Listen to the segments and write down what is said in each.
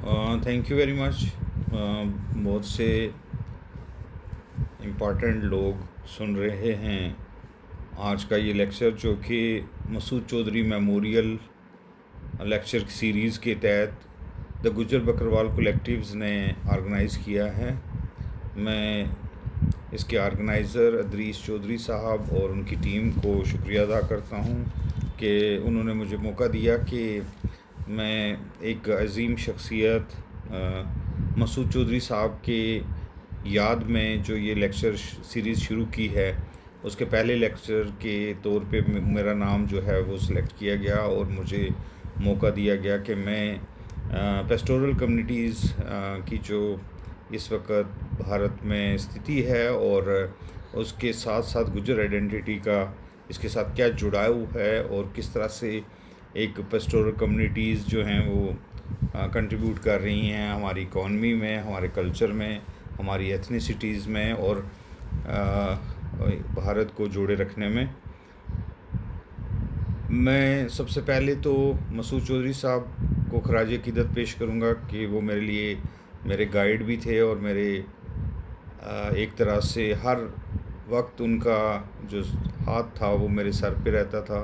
Thank you very much. बहुत से important लोग सुन रहे हैं आज का ये लेक्चर, जो कि Masood Chaudhary memorial lecture series के तहत द गुज्जर बकरवाल कलेक्टिव्स ने ऑर्गेनाइज़ किया है। मैं इसके ऑर्गेनाइज़र अदरीस चौधरी साहब और उनकी टीम को शुक्रिया अदा करता हूँ कि उन्होंने मुझे मौका दिया कि मैं एक अजीम शख्सियत मसूद चौधरी साहब के याद में जो ये लेक्चर सीरीज़ शुरू की है, उसके पहले लेक्चर के तौर पे मेरा नाम जो है वो सिलेक्ट किया गया और मुझे मौका दिया गया कि मैं पेस्टोरल कम्युनिटीज़ की जो इस वक्त भारत में स्थिति है और उसके साथ साथ गुज्जर आइडेंटिटी का इसके साथ क्या जुड़ाव है और किस तरह से एक पेस्टोरल कम्युनिटीज़ जो हैं वो कंट्रीब्यूट कर रही हैं हमारी इकॉनमी में, हमारे कल्चर में, हमारी एथनिसिटीज़ में और भारत को जोड़े रखने में। मैं सबसे पहले तो मसूद चौधरी साहब को खराज अक़ीदत पेश करूंगा कि वो मेरे लिए मेरे गाइड भी थे और मेरे एक तरह से हर वक्त उनका जो हाथ था वो मेरे सर पे रहता था।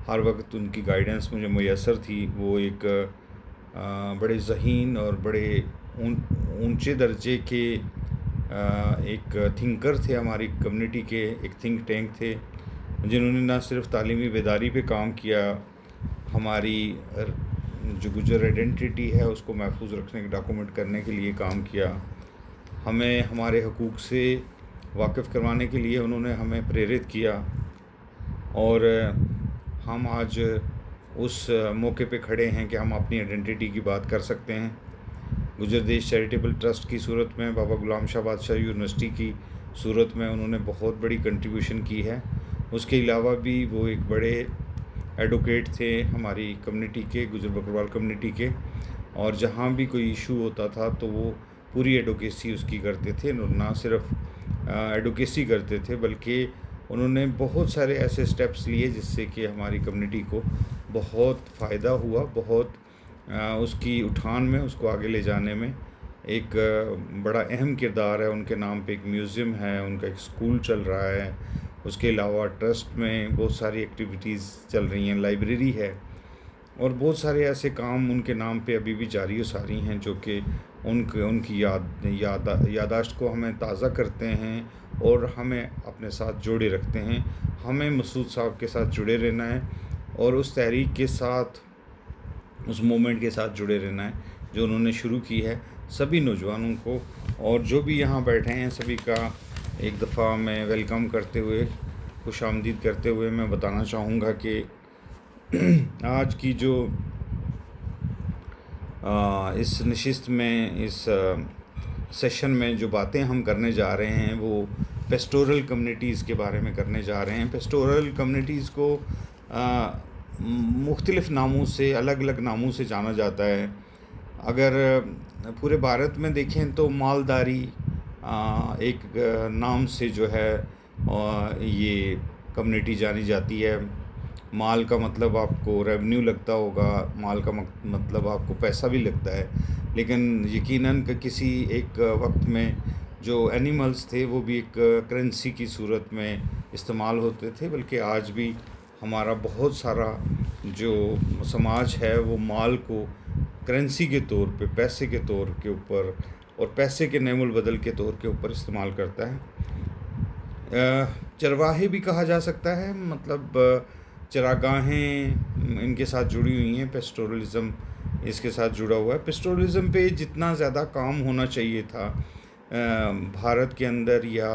हर वक्त उनकी गाइडेंस मुझे मुयस्सर थी। वो एक बड़े ज़हीन और बड़े ऊंचे दर्जे के एक थिंकर थे, हमारी कम्युनिटी के एक थिंक टैंक थे, जिन्होंने ना सिर्फ तालीमी बेदारी पे काम किया, हमारी जो गुज्जर आइडेंटिटी है उसको महफूज रखने के डॉक्यूमेंट करने के लिए काम किया, हमें हमारे हकूक़ से वाकिफ़ करवाने के लिए उन्होंने हमें प्रेरित किया। और हम आज उस मौके पे खड़े हैं कि हम अपनी आइडेंटिटी की बात कर सकते हैं। गुज्जर देश चैरिटेबल ट्रस्ट की सूरत में, बाबा गुलाम शाह बादशाह यूनिवर्सिटी की सूरत में उन्होंने बहुत बड़ी कंट्रीब्यूशन की है। उसके अलावा भी वो एक बड़े एडवोकेट थे हमारी कम्युनिटी के, गुज्जर बकरवाल कम्युनिटी के, और जहाँ भी कोई इशू होता था तो वो पूरी एडवोकेसी उसकी करते थे। ना सिर्फ एडवोकेसी करते थे बल्कि उन्होंने बहुत सारे ऐसे स्टेप्स लिए जिससे कि हमारी कम्युनिटी को बहुत फ़ायदा हुआ, बहुत उसकी उठान में, उसको आगे ले जाने में एक बड़ा अहम किरदार है। उनके नाम पे एक म्यूज़ियम है, उनका एक स्कूल चल रहा है, उसके अलावा ट्रस्ट में बहुत सारी एक्टिविटीज़ चल रही हैं, लाइब्रेरी है और बहुत सारे ऐसे काम उनके नाम पे अभी भी जारी व सारी हैं जो कि उनकी यादाश्त को हमें ताज़ा करते हैं और हमें अपने साथ जोड़े रखते हैं। हमें मसूद साहब के साथ जुड़े रहना है और उस तहरीक के साथ, उस मूवमेंट के साथ जुड़े रहना है जो उन्होंने शुरू की है। सभी नौजवानों को और जो भी यहाँ बैठे हैं सभी का एक दफ़ा मैं वेलकम करते हुए, खुशामदीद करते हुए मैं बताना चाहूँगा कि आज की जो इस नशिस्त में, इस सेशन में जो बातें हम करने जा रहे हैं वो पेस्टोरल कम्युनिटीज़ के बारे में करने जा रहे हैं। पेस्टोरल कम्युनिटीज़ को मुख्तलिफ़ नामों से, अलग अलग नामों से जाना जाता है। अगर पूरे भारत में देखें तो मालदारी एक नाम से जो है ये कम्युनिटी जानी जाती है। माल का मतलब आपको रेवेन्यू लगता होगा, माल का मतलब आपको पैसा भी लगता है, लेकिन यकीनन किसी एक वक्त में जो एनिमल्स थे वो भी एक करेंसी की सूरत में इस्तेमाल होते थे। बल्कि आज भी हमारा बहुत सारा जो समाज है वो माल को करेंसी के तौर पे, पैसे के तौर के ऊपर और पैसे के नेमुल बदल के तौर के ऊपर इस्तेमाल करता है। चरवाहे भी कहा जा सकता है, मतलब चरागाहें इनके साथ जुड़ी हुई हैं। पेस्टोरलिज़म इसके साथ जुड़ा हुआ है। पेस्टोरलिज़म पे जितना ज़्यादा काम होना चाहिए था भारत के अंदर या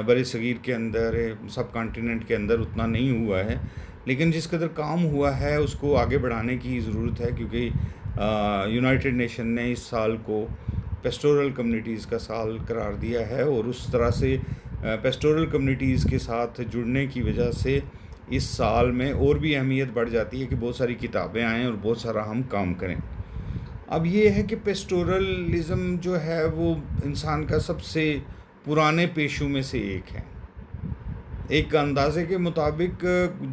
बड़े सगीर के अंदर, सब कॉन्टिनेंट के अंदर, उतना नहीं हुआ है, लेकिन जिस कदर काम हुआ है उसको आगे बढ़ाने की ज़रूरत है, क्योंकि यूनाइटेड नेशन ने इस साल को पेस्टोरल कम्युनिटीज़ का साल करार दिया है और उस तरह से पेस्टोरल कम्युनिटीज़ के साथ जुड़ने की वजह से इस साल में और भी अहमियत बढ़ जाती है कि बहुत सारी किताबें आएँ और बहुत सारा हम काम करें। अब ये है कि पेस्टोरलिज़म जो है वो इंसान का सबसे पुराने पेशों में से एक है। एक अंदाज़े के मुताबिक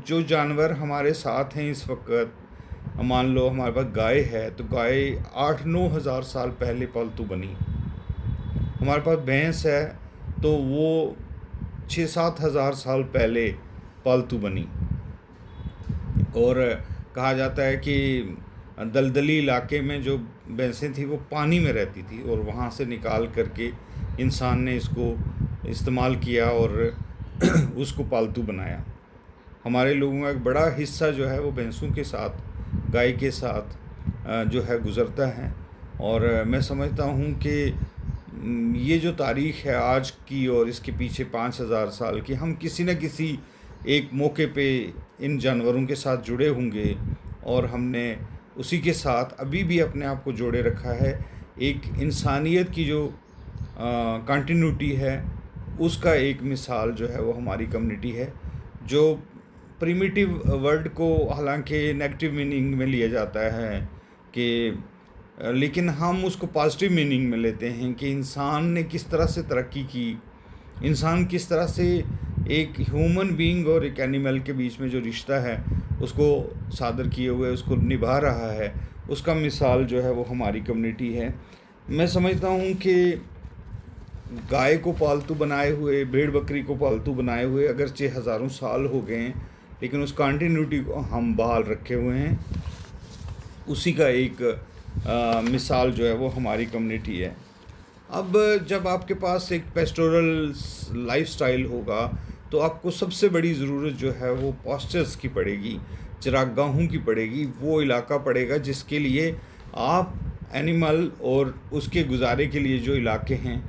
जो जानवर हमारे साथ हैं इस वक्त मान लो हमारे पास गाय है, तो गाय 8-9 हज़ार साल पहले पालतू बनी। हमारे पास भैंस है तो वो 6-7 हज़ार साल पहले पालतू बनी। और कहा जाता है कि दलदली इलाके में जो भैंसें थी वो पानी में रहती थी, और वहाँ से निकाल करके इंसान ने इसको इस्तेमाल किया और उसको पालतू बनाया। हमारे लोगों का एक बड़ा हिस्सा जो है वो भैंसों के साथ, गाय के साथ जो है गुज़रता है। और मैं समझता हूँ कि ये जो तारीख़ है आज की और इसके पीछे 5,000 साल की, हम किसी न किसी एक मौके पे इन जानवरों के साथ जुड़े होंगे, और हमने उसी के साथ अभी भी अपने आप को जोड़े रखा है। एक इंसानियत की जो कंटिन्यूटी है, उसका एक मिसाल जो है वो हमारी कम्युनिटी है। जो प्रिमिटिव वर्ड को हालांकि नेगेटिव मीनिंग में लिया जाता है कि लेकिन हम उसको पॉजिटिव मीनिंग में लेते हैं कि इंसान ने किस तरह से तरक्की की, इंसान किस तरह से एक ह्यूमन बीइंग और एक एनिमल के बीच में जो रिश्ता है उसको सादर किए हुए उसको निभा रहा है, उसका मिसाल जो है वो हमारी कम्युनिटी है। मैं समझता हूँ कि गाय को पालतू बनाए हुए, भेड़ बकरी को पालतू बनाए हुए अगरचे हज़ारों साल हो गए हैं, लेकिन उस कंटिन्यूटी को हम बहाल रखे हुए हैं। उसी का एक मिसाल जो है वो हमारी कम्युनिटी है। अब जब आपके पास एक पेस्टोरल लाइफस्टाइल होगा तो आपको सबसे बड़ी ज़रूरत जो है वो पास्चर्स की पड़ेगी, चरागाहों की पड़ेगी। वो इलाका पड़ेगा जिसके लिए आप एनिमल और उसके गुजारे के लिए जो इलाके हैं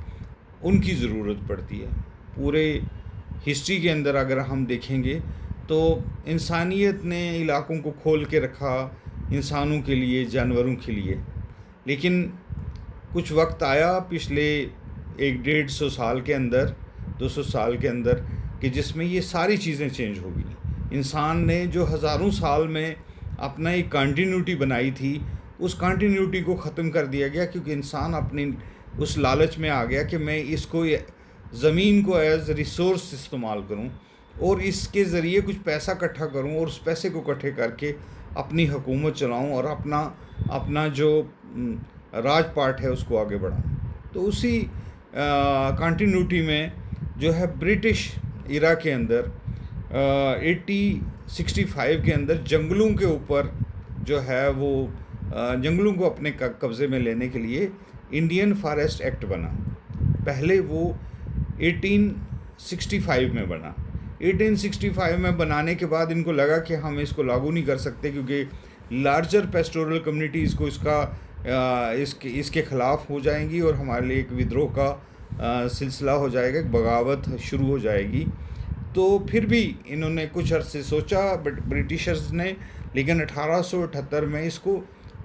उनकी ज़रूरत पड़ती है। पूरे हिस्ट्री के अंदर अगर हम देखेंगे तो इंसानियत ने इलाकों को खोल के रखा इंसानों के लिए, जानवरों के लिए। लेकिन कुछ वक्त आया पिछले 100-150 साल के अंदर, 200 साल के अंदर, कि जिसमें ये सारी चीज़ें चेंज हो गई। इंसान ने जो हज़ारों साल में अपना एक कंटिन्यूटी बनाई थी, उस कंटिन्यूटी को ख़त्म कर दिया गया, क्योंकि इंसान अपनी उस लालच में आ गया कि मैं इसको ज़मीन को एज रिसोर्स इस्तेमाल करूं और इसके ज़रिए कुछ पैसा इकट्ठा करूं और उस पैसे को इकट्ठे करके अपनी हुकूमत चलाऊं और अपना जो राजपाट है उसको आगे बढ़ाऊं। तो उसी कंटिन्यूटी में जो है ब्रिटिश इरा के अंदर 1865 के अंदर जंगलों के ऊपर जो है वो जंगलों को अपने कब्ज़े में लेने के लिए इंडियन फॉरेस्ट एक्ट बना। पहले वो 1865 में बना। 1865 में बनाने के बाद इनको लगा कि हम इसको लागू नहीं कर सकते, क्योंकि लार्जर पेस्टोरल कम्युनिटीज़ को इसके ख़िलाफ़ हो जाएंगी और हमारे लिए एक विद्रोह का सिलसिला हो जाएगा, एक बगावत शुरू हो जाएगी। तो फिर भी इन्होंने कुछ अरसे सोचा ब्रिटिशर्स ने, लेकिन 1878 में इसको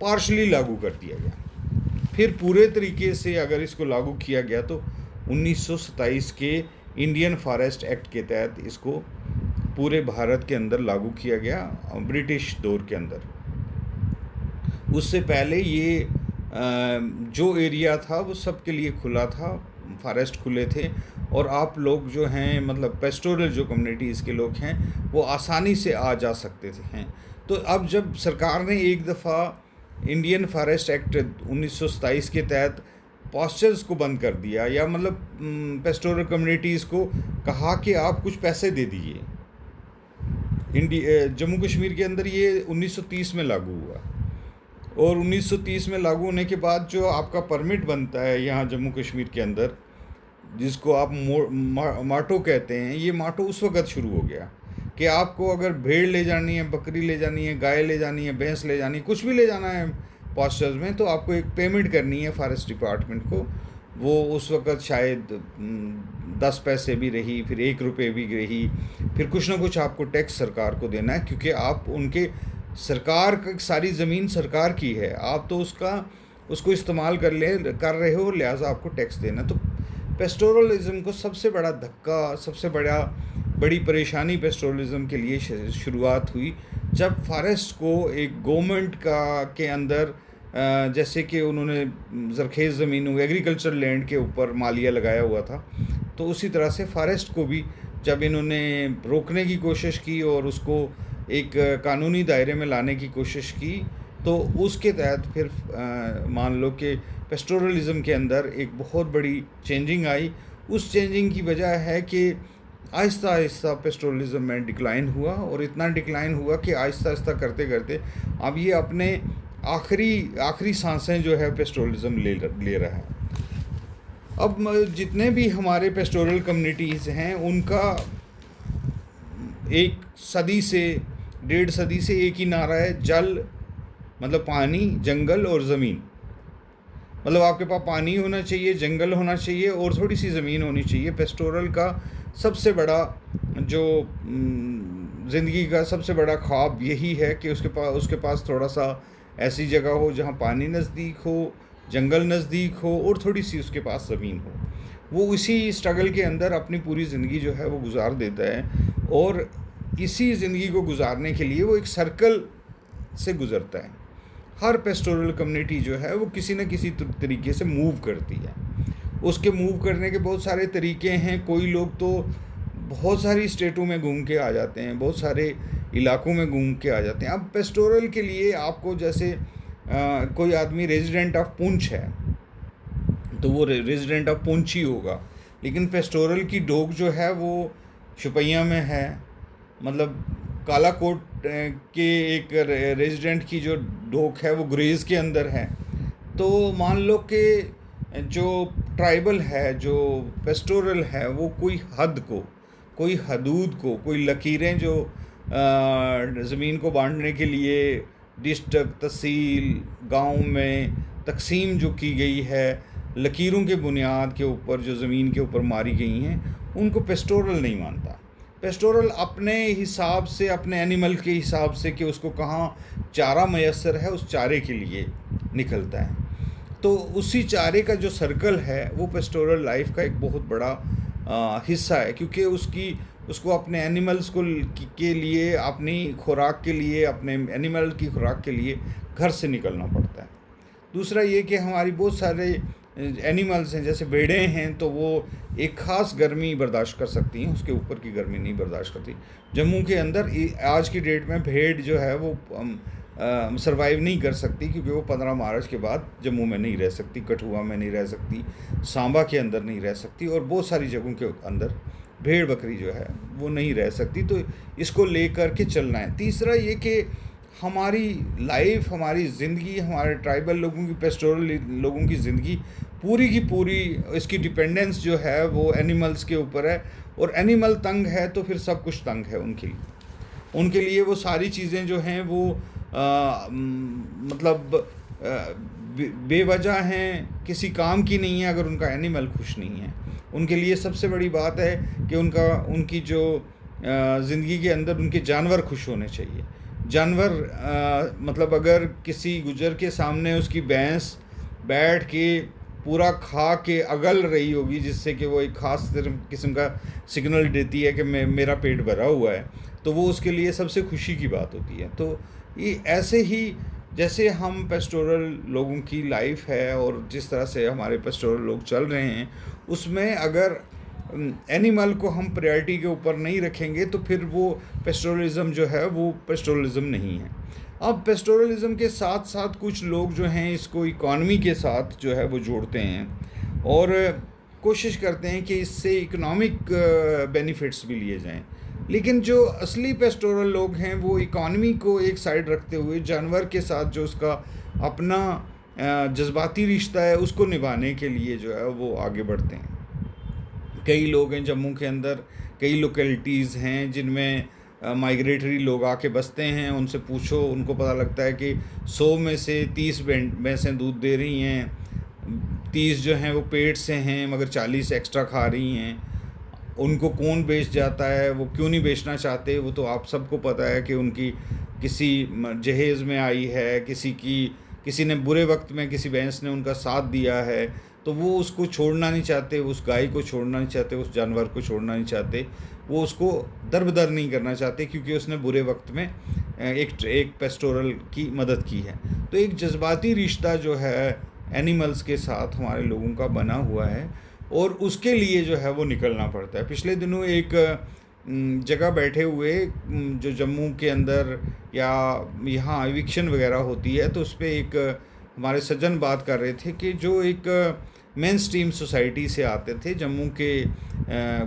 पार्शली लागू कर दिया गया। फिर पूरे तरीके से अगर इसको लागू किया गया तो 1927 के इंडियन फॉरेस्ट एक्ट के तहत इसको पूरे भारत के अंदर लागू किया गया, ब्रिटिश दौर के अंदर। उससे पहले ये जो एरिया था वो सबके लिए खुला था, फॉरेस्ट खुले थे, और आप लोग जो हैं मतलब पेस्टोरल जो कम्युनिटीज़ के लोग हैं वो आसानी से आ जा सकते थे हैं। तो अब जब सरकार ने एक दफ़ा इंडियन फॉरेस्ट एक्ट 1927 के तहत पास्चर्स को बंद कर दिया, या मतलब पेस्टोरल कम्युनिटीज़ को कहा कि आप कुछ पैसे दे दीजिए, जम्मू कश्मीर के अंदर ये 1930 में लागू हुआ। और 1930 में लागू होने के बाद जो आपका परमिट बनता है यहाँ जम्मू कश्मीर के अंदर, जिसको आप माटो कहते हैं, ये माटो उस वक़्त शुरू हो गया कि आपको अगर भेड़ ले जानी है, बकरी ले जानी है, गाय ले जानी है, भैंस ले जानी है, कुछ भी ले जाना है पास्चर्स में, तो आपको एक पेमेंट करनी है फॉरेस्ट डिपार्टमेंट को। वो उस वक़्त शायद 10 पैसे भी रही, फिर 1 रुपये भी रही, फिर कुछ ना कुछ आपको टैक्स सरकार को देना है, क्योंकि आप उनके सरकार का सारी ज़मीन सरकार की है, आप तो उसको इस्तेमाल कर रहे हो, लिहाजा आपको टैक्स देना। तो पेस्टोरलिज़म को सबसे बड़ा धक्का, सबसे बड़ी परेशानी पेस्टोरलिज़म के लिए शुरुआत हुई जब फॉरेस्ट को एक गवर्नमेंट के अंदर जैसे कि उन्होंने ज़रखेज़ ज़मीनों, एग्रीकल्चर लैंड के ऊपर मालिया लगाया हुआ था, तो उसी तरह से फॉरेस्ट को भी जब इन्होंने रोकने की कोशिश की और उसको एक कानूनी दायरे में लाने की कोशिश की, तो उसके तहत फिर मान लो कि पेस्टोरलिज़म के अंदर एक बहुत बड़ी चेंजिंग आई। उस चेंजिंग की वजह है कि आहिस्ता आहिस्ता पेस्टोरलिज़म में डिक्लाइन हुआ, और इतना डिक्लाइन हुआ कि आहिस्ता आहिस्ता करते करते अब ये अपने आखिरी सांसें जो है पेस्टोरलिज़म ले रहा है। अब जितने भी हमारे पेस्टोरल कम्युनिटीज़ हैं उनका एक सदी से 1.5 सदी से एक ही नारा है, जल मतलब पानी, जंगल और ज़मीन। मतलब आपके पास पानी होना चाहिए, जंगल होना चाहिए और थोड़ी सी ज़मीन होनी चाहिए। पेस्टोरल का सबसे बड़ा जो ज़िंदगी का सबसे बड़ा ख्वाब यही है कि उसके पास थोड़ा सा ऐसी जगह हो जहाँ पानी नज़दीक हो, जंगल नज़दीक हो और थोड़ी सी उसके पास ज़मीन हो। वो इसी स्ट्रगल के अंदर अपनी पूरी ज़िंदगी जो है वो गुजार देता है, और इसी ज़िंदगी को गुजारने के लिए वो एक सर्कल से गुज़रता है। हर पेस्टोरल कम्युनिटी जो है वो किसी न किसी तरीके से मूव करती है। उसके मूव करने के बहुत सारे तरीके हैं। कोई लोग तो बहुत सारी स्टेटों में घूम के आ जाते हैं, बहुत सारे इलाकों में घूम के आ जाते हैं। अब पेस्टोरल के लिए आपको जैसे कोई आदमी रेजिडेंट ऑफ पुंछ है तो वो रेजिडेंट ऑफ पुंछ ही होगा, लेकिन पेस्टोरल की डोक जो है वो शुपैया में है, मतलब कालाकोट के एक रेजिडेंट की जो डोक है वो गुरेज़ के अंदर है। तो मान लो कि जो ट्राइबल है, जो पेस्टोरल है, वो कोई हद को, कोई हदूद को, कोई लकीरें जो ज़मीन को बांटने के लिए डिस्ट्रिक्ट, तहसील, गांव में तकसीम जो की गई है, लकीरों के बुनियाद के ऊपर जो ज़मीन के ऊपर मारी गई हैं, उनको पेस्टोरल नहीं मानता। पेस्टोरल अपने हिसाब से, अपने एनिमल के हिसाब से कि उसको कहाँ चारा मैसर है, उस चारे के लिए निकलता है। तो उसी चारे का जो सर्कल है वो पेस्टोरल लाइफ का एक बहुत बड़ा हिस्सा है, क्योंकि उसको अपने एनिमल्स के लिए, अपनी खुराक के लिए, अपने एनिमल की खुराक के लिए घर से निकलना पड़ता है। दूसरा ये कि हमारी बहुत सारे एनिमल्स हैं, जैसे भेड़ें हैं, तो वो एक ख़ास गर्मी बर्दाश्त कर सकती हैं, उसके ऊपर की गर्मी नहीं बर्दाश्त करती। जम्मू के अंदर आज की डेट में भेड़ जो है वो सरवाइव नहीं कर सकती, क्योंकि वो 15 मार्च के बाद जम्मू में नहीं रह सकती, कठुआ में नहीं रह सकती, सांबा के अंदर नहीं रह सकती, और बहुत सारी जगहों के अंदर भेड़ बकरी जो है वो नहीं रह सकती। तो इसको लेकर के चलना है। तीसरा ये कि हमारी लाइफ, हमारी ज़िंदगी, हमारे ट्राइबल लोगों की, पेस्टोरल लोगों की ज़िंदगी पूरी की पूरी, इसकी डिपेंडेंस जो है वो एनिमल्स के ऊपर है, और एनिमल तंग है तो फिर सब कुछ तंग है उनके लिए वो सारी चीज़ें जो हैं वो मतलब बेवजह हैं, किसी काम की नहीं है अगर उनका एनिमल खुश नहीं है। उनके लिए सबसे बड़ी बात है कि उनकी जो ज़िंदगी के अंदर उनके जानवर खुश होने चाहिए। जानवर मतलब अगर किसी गुजर के सामने उसकी भैंस बैठ के पूरा खा के अगल रही होगी, जिससे कि वो एक ख़ास किस्म का सिग्नल देती है कि मेरा पेट भरा हुआ है, तो वो उसके लिए सबसे खुशी की बात होती है। तो ये ऐसे ही जैसे हम पेस्टोरल लोगों की लाइफ है और जिस तरह से हमारे पेस्टोरल लोग चल रहे हैं, उसमें अगर एनिमल को हम प्रायोरिटी के ऊपर नहीं रखेंगे तो फिर वो पेस्टोरलिज़म जो है वो पेस्टोरलिज़म नहीं है। अब पेस्टोरलिज़म के साथ साथ कुछ लोग जो हैं इसको इकॉनमी के साथ जो है वो जोड़ते हैं और कोशिश करते हैं कि इससे इकोनॉमिक बेनिफिट्स भी लिए जाएं। लेकिन जो असली पेस्टोरल लोग हैं वो इकॉनमी को एक साइड रखते हुए जानवर के साथ जो उसका अपना जज्बाती रिश्ता है उसको निभाने के लिए जो है वो आगे बढ़ते हैं। कई लोग हैं जम्मू के अंदर, कई लोकेलिटीज़ हैं जिनमें माइग्रेटरी लोग आके बसते हैं। उनसे पूछो, उनको पता लगता है कि 100 में से 30 भैंसें दूध दे रही हैं, 30 जो हैं वो पेट से हैं मगर 40 एक्स्ट्रा खा रही हैं। उनको कौन बेच जाता है, वो क्यों नहीं बेचना चाहते, वो तो आप सबको पता है कि उनकी किसी जहेज़ में आई है, किसी ने बुरे वक्त में किसी भैंस ने उनका साथ दिया है, तो वो उसको छोड़ना नहीं चाहते, उस गाय को छोड़ना नहीं चाहते, उस जानवर को छोड़ना नहीं चाहते, वो उसको दरबदर नहीं करना चाहते क्योंकि उसने बुरे वक्त में एक पेस्टोरल की मदद की है। तो एक जज्बाती रिश्ता जो है एनिमल्स के साथ हमारे लोगों का बना हुआ है और उसके लिए जो है वो निकलना पड़ता है। पिछले दिनों एक जगह बैठे हुए जो जम्मू के अंदर या यहाँ एविक्शन वगैरह होती है, तो उस पे एक हमारे सज्जन बात कर रहे थे कि जो एक मेन स्ट्रीम सोसाइटी से आते थे, जम्मू के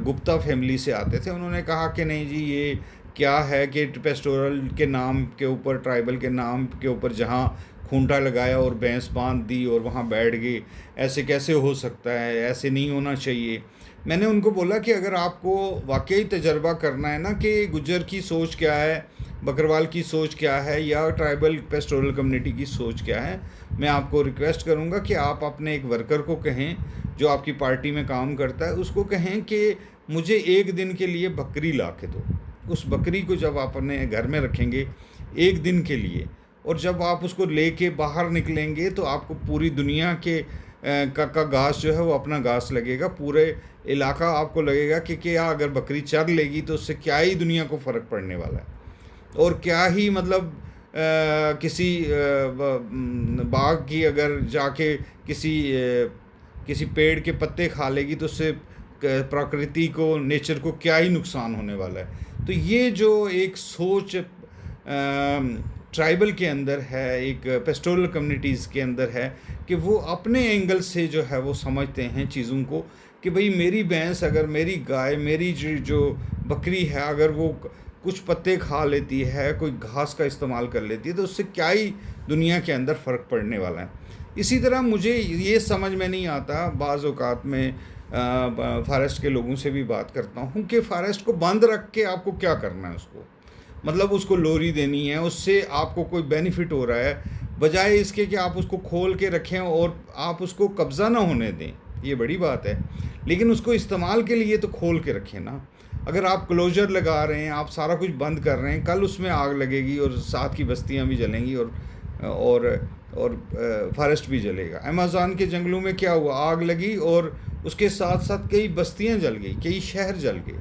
गुप्ता फैमिली से आते थे। उन्होंने कहा कि नहीं जी, ये क्या है कि पेस्टोरल के नाम के ऊपर, ट्राइबल के नाम के ऊपर जहाँ खूंटा लगाया और भैंस बांध दी और वहाँ बैठ गए, ऐसे कैसे हो सकता है, ऐसे नहीं होना चाहिए। मैंने उनको बोला कि अगर आपको वाकई तजर्बा करना है ना कि गुज्जर की सोच क्या है, बकरवाल की सोच क्या है, या ट्राइबल पेस्टोरल कम्युनिटी की सोच क्या है, मैं आपको रिक्वेस्ट करूँगा कि आप अपने एक वर्कर को कहें जो आपकी पार्टी में काम करता है, उसको कहें कि मुझे एक दिन के लिए बकरी ला के दो। उस बकरी को जब आप अपने घर में रखेंगे एक दिन के लिए, और जब आप उसको लेके बाहर निकलेंगे तो आपको पूरी दुनिया के का घास जो है वो अपना घास लगेगा। पूरे इलाका आपको लगेगा कि क्या अगर बकरी चर लेगी तो उससे क्या ही दुनिया को फ़र्क पड़ने वाला है, और क्या ही मतलब किसी बाग की अगर जाके किसी पेड़ के पत्ते खा लेगी तो उससे प्रकृति को, नेचर को क्या ही नुकसान होने वाला है। तो ये जो एक सोच ट्राइबल के अंदर है, एक पेस्टोरल कम्युनिटीज़ के अंदर है, कि वो अपने एंगल से जो है वो समझते हैं चीज़ों को कि भाई मेरी भैंस, अगर मेरी गाय, मेरी जो बकरी है, अगर वो कुछ पत्ते खा लेती है, कोई घास का इस्तेमाल कर लेती है, तो उससे क्या ही दुनिया के अंदर फ़र्क पड़ने वाला है। इसी तरह मुझे ये समझ में नहीं आता, बाज़ औक़ात में फॉरेस्ट के लोगों से भी बात करता हूँ कि फ़ॉरेस्ट को बंद रख के आपको क्या करना है। उसको मतलब उसको लोरी देनी है, उससे आपको कोई बेनिफिट हो रहा है, बजाय इसके कि आप उसको खोल के रखें और आप उसको कब्ज़ा ना होने दें। ये बड़ी बात है, लेकिन उसको इस्तेमाल के लिए तो खोल के रखें ना। अगर आप क्लोजर लगा रहे हैं, आप सारा कुछ बंद कर रहे हैं, कल उसमें आग लगेगी और साथ की बस्तियां भी जलेंगी और फॉरेस्ट भी जलेगा। अमेज़न के जंगलों में क्या हुआ, आग लगी और उसके साथ साथ कई बस्तियां जल गई, कई शहर जल गए,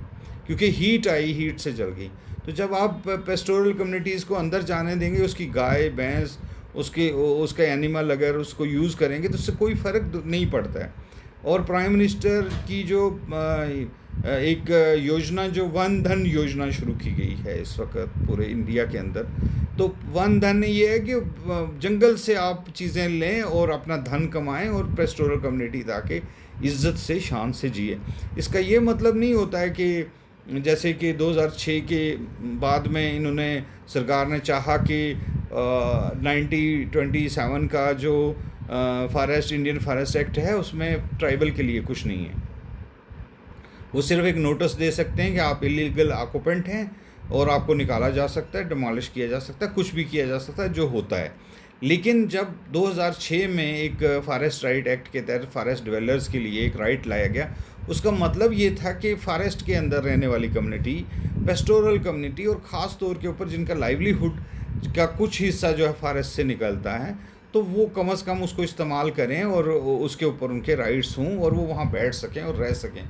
क्योंकि हीट आई, हीट से जल गई। तो जब आप पेस्टोरल कम्युनिटीज़ को अंदर जाने देंगे, उसकी गाय भैंस, उसका एनिमल अगर उसको यूज़ करेंगे तो उससे कोई फ़र्क नहीं पड़ता है। और प्राइम मिनिस्टर की जो एक योजना, जो वन धन योजना शुरू की गई है इस वक्त पूरे इंडिया के अंदर, तो वन धन ये है कि जंगल से आप चीज़ें लें और अपना धन कमाएं, और पेस्टोरल कम्युनिटी ताकि इज़्ज़त से, शान से जिए। इसका ये मतलब नहीं होता है कि जैसे कि 2006 के बाद में इन्होंने, सरकार ने चाहा कि 1927 का जो फॉरेस्ट, इंडियन फॉरेस्ट एक्ट है, उसमें ट्राइबल के लिए कुछ नहीं है। वो सिर्फ एक नोटिस दे सकते हैं कि आप इलीगल ऑक्यूपेंट हैं और आपको निकाला जा सकता है, डिमोलिश किया जा सकता है, कुछ भी किया जा सकता है, जो होता है। लेकिन जब 2006 में एक फॉरेस्ट राइट एक्ट के तहत फॉरेस्ट डिवेलर्स के लिए एक राइट लाया गया, उसका मतलब ये था कि फॉरेस्ट के अंदर रहने वाली कम्युनिटी, पेस्टोरल कम्युनिटी, और ख़ास तौर के ऊपर जिनका लाइवलीहुड का कुछ हिस्सा जो है फॉरेस्ट से निकलता है, तो वो कम से कम उसको इस्तेमाल करें और उसके ऊपर उनके राइट्स हों और वो वहाँ बैठ सकें और रह सकें।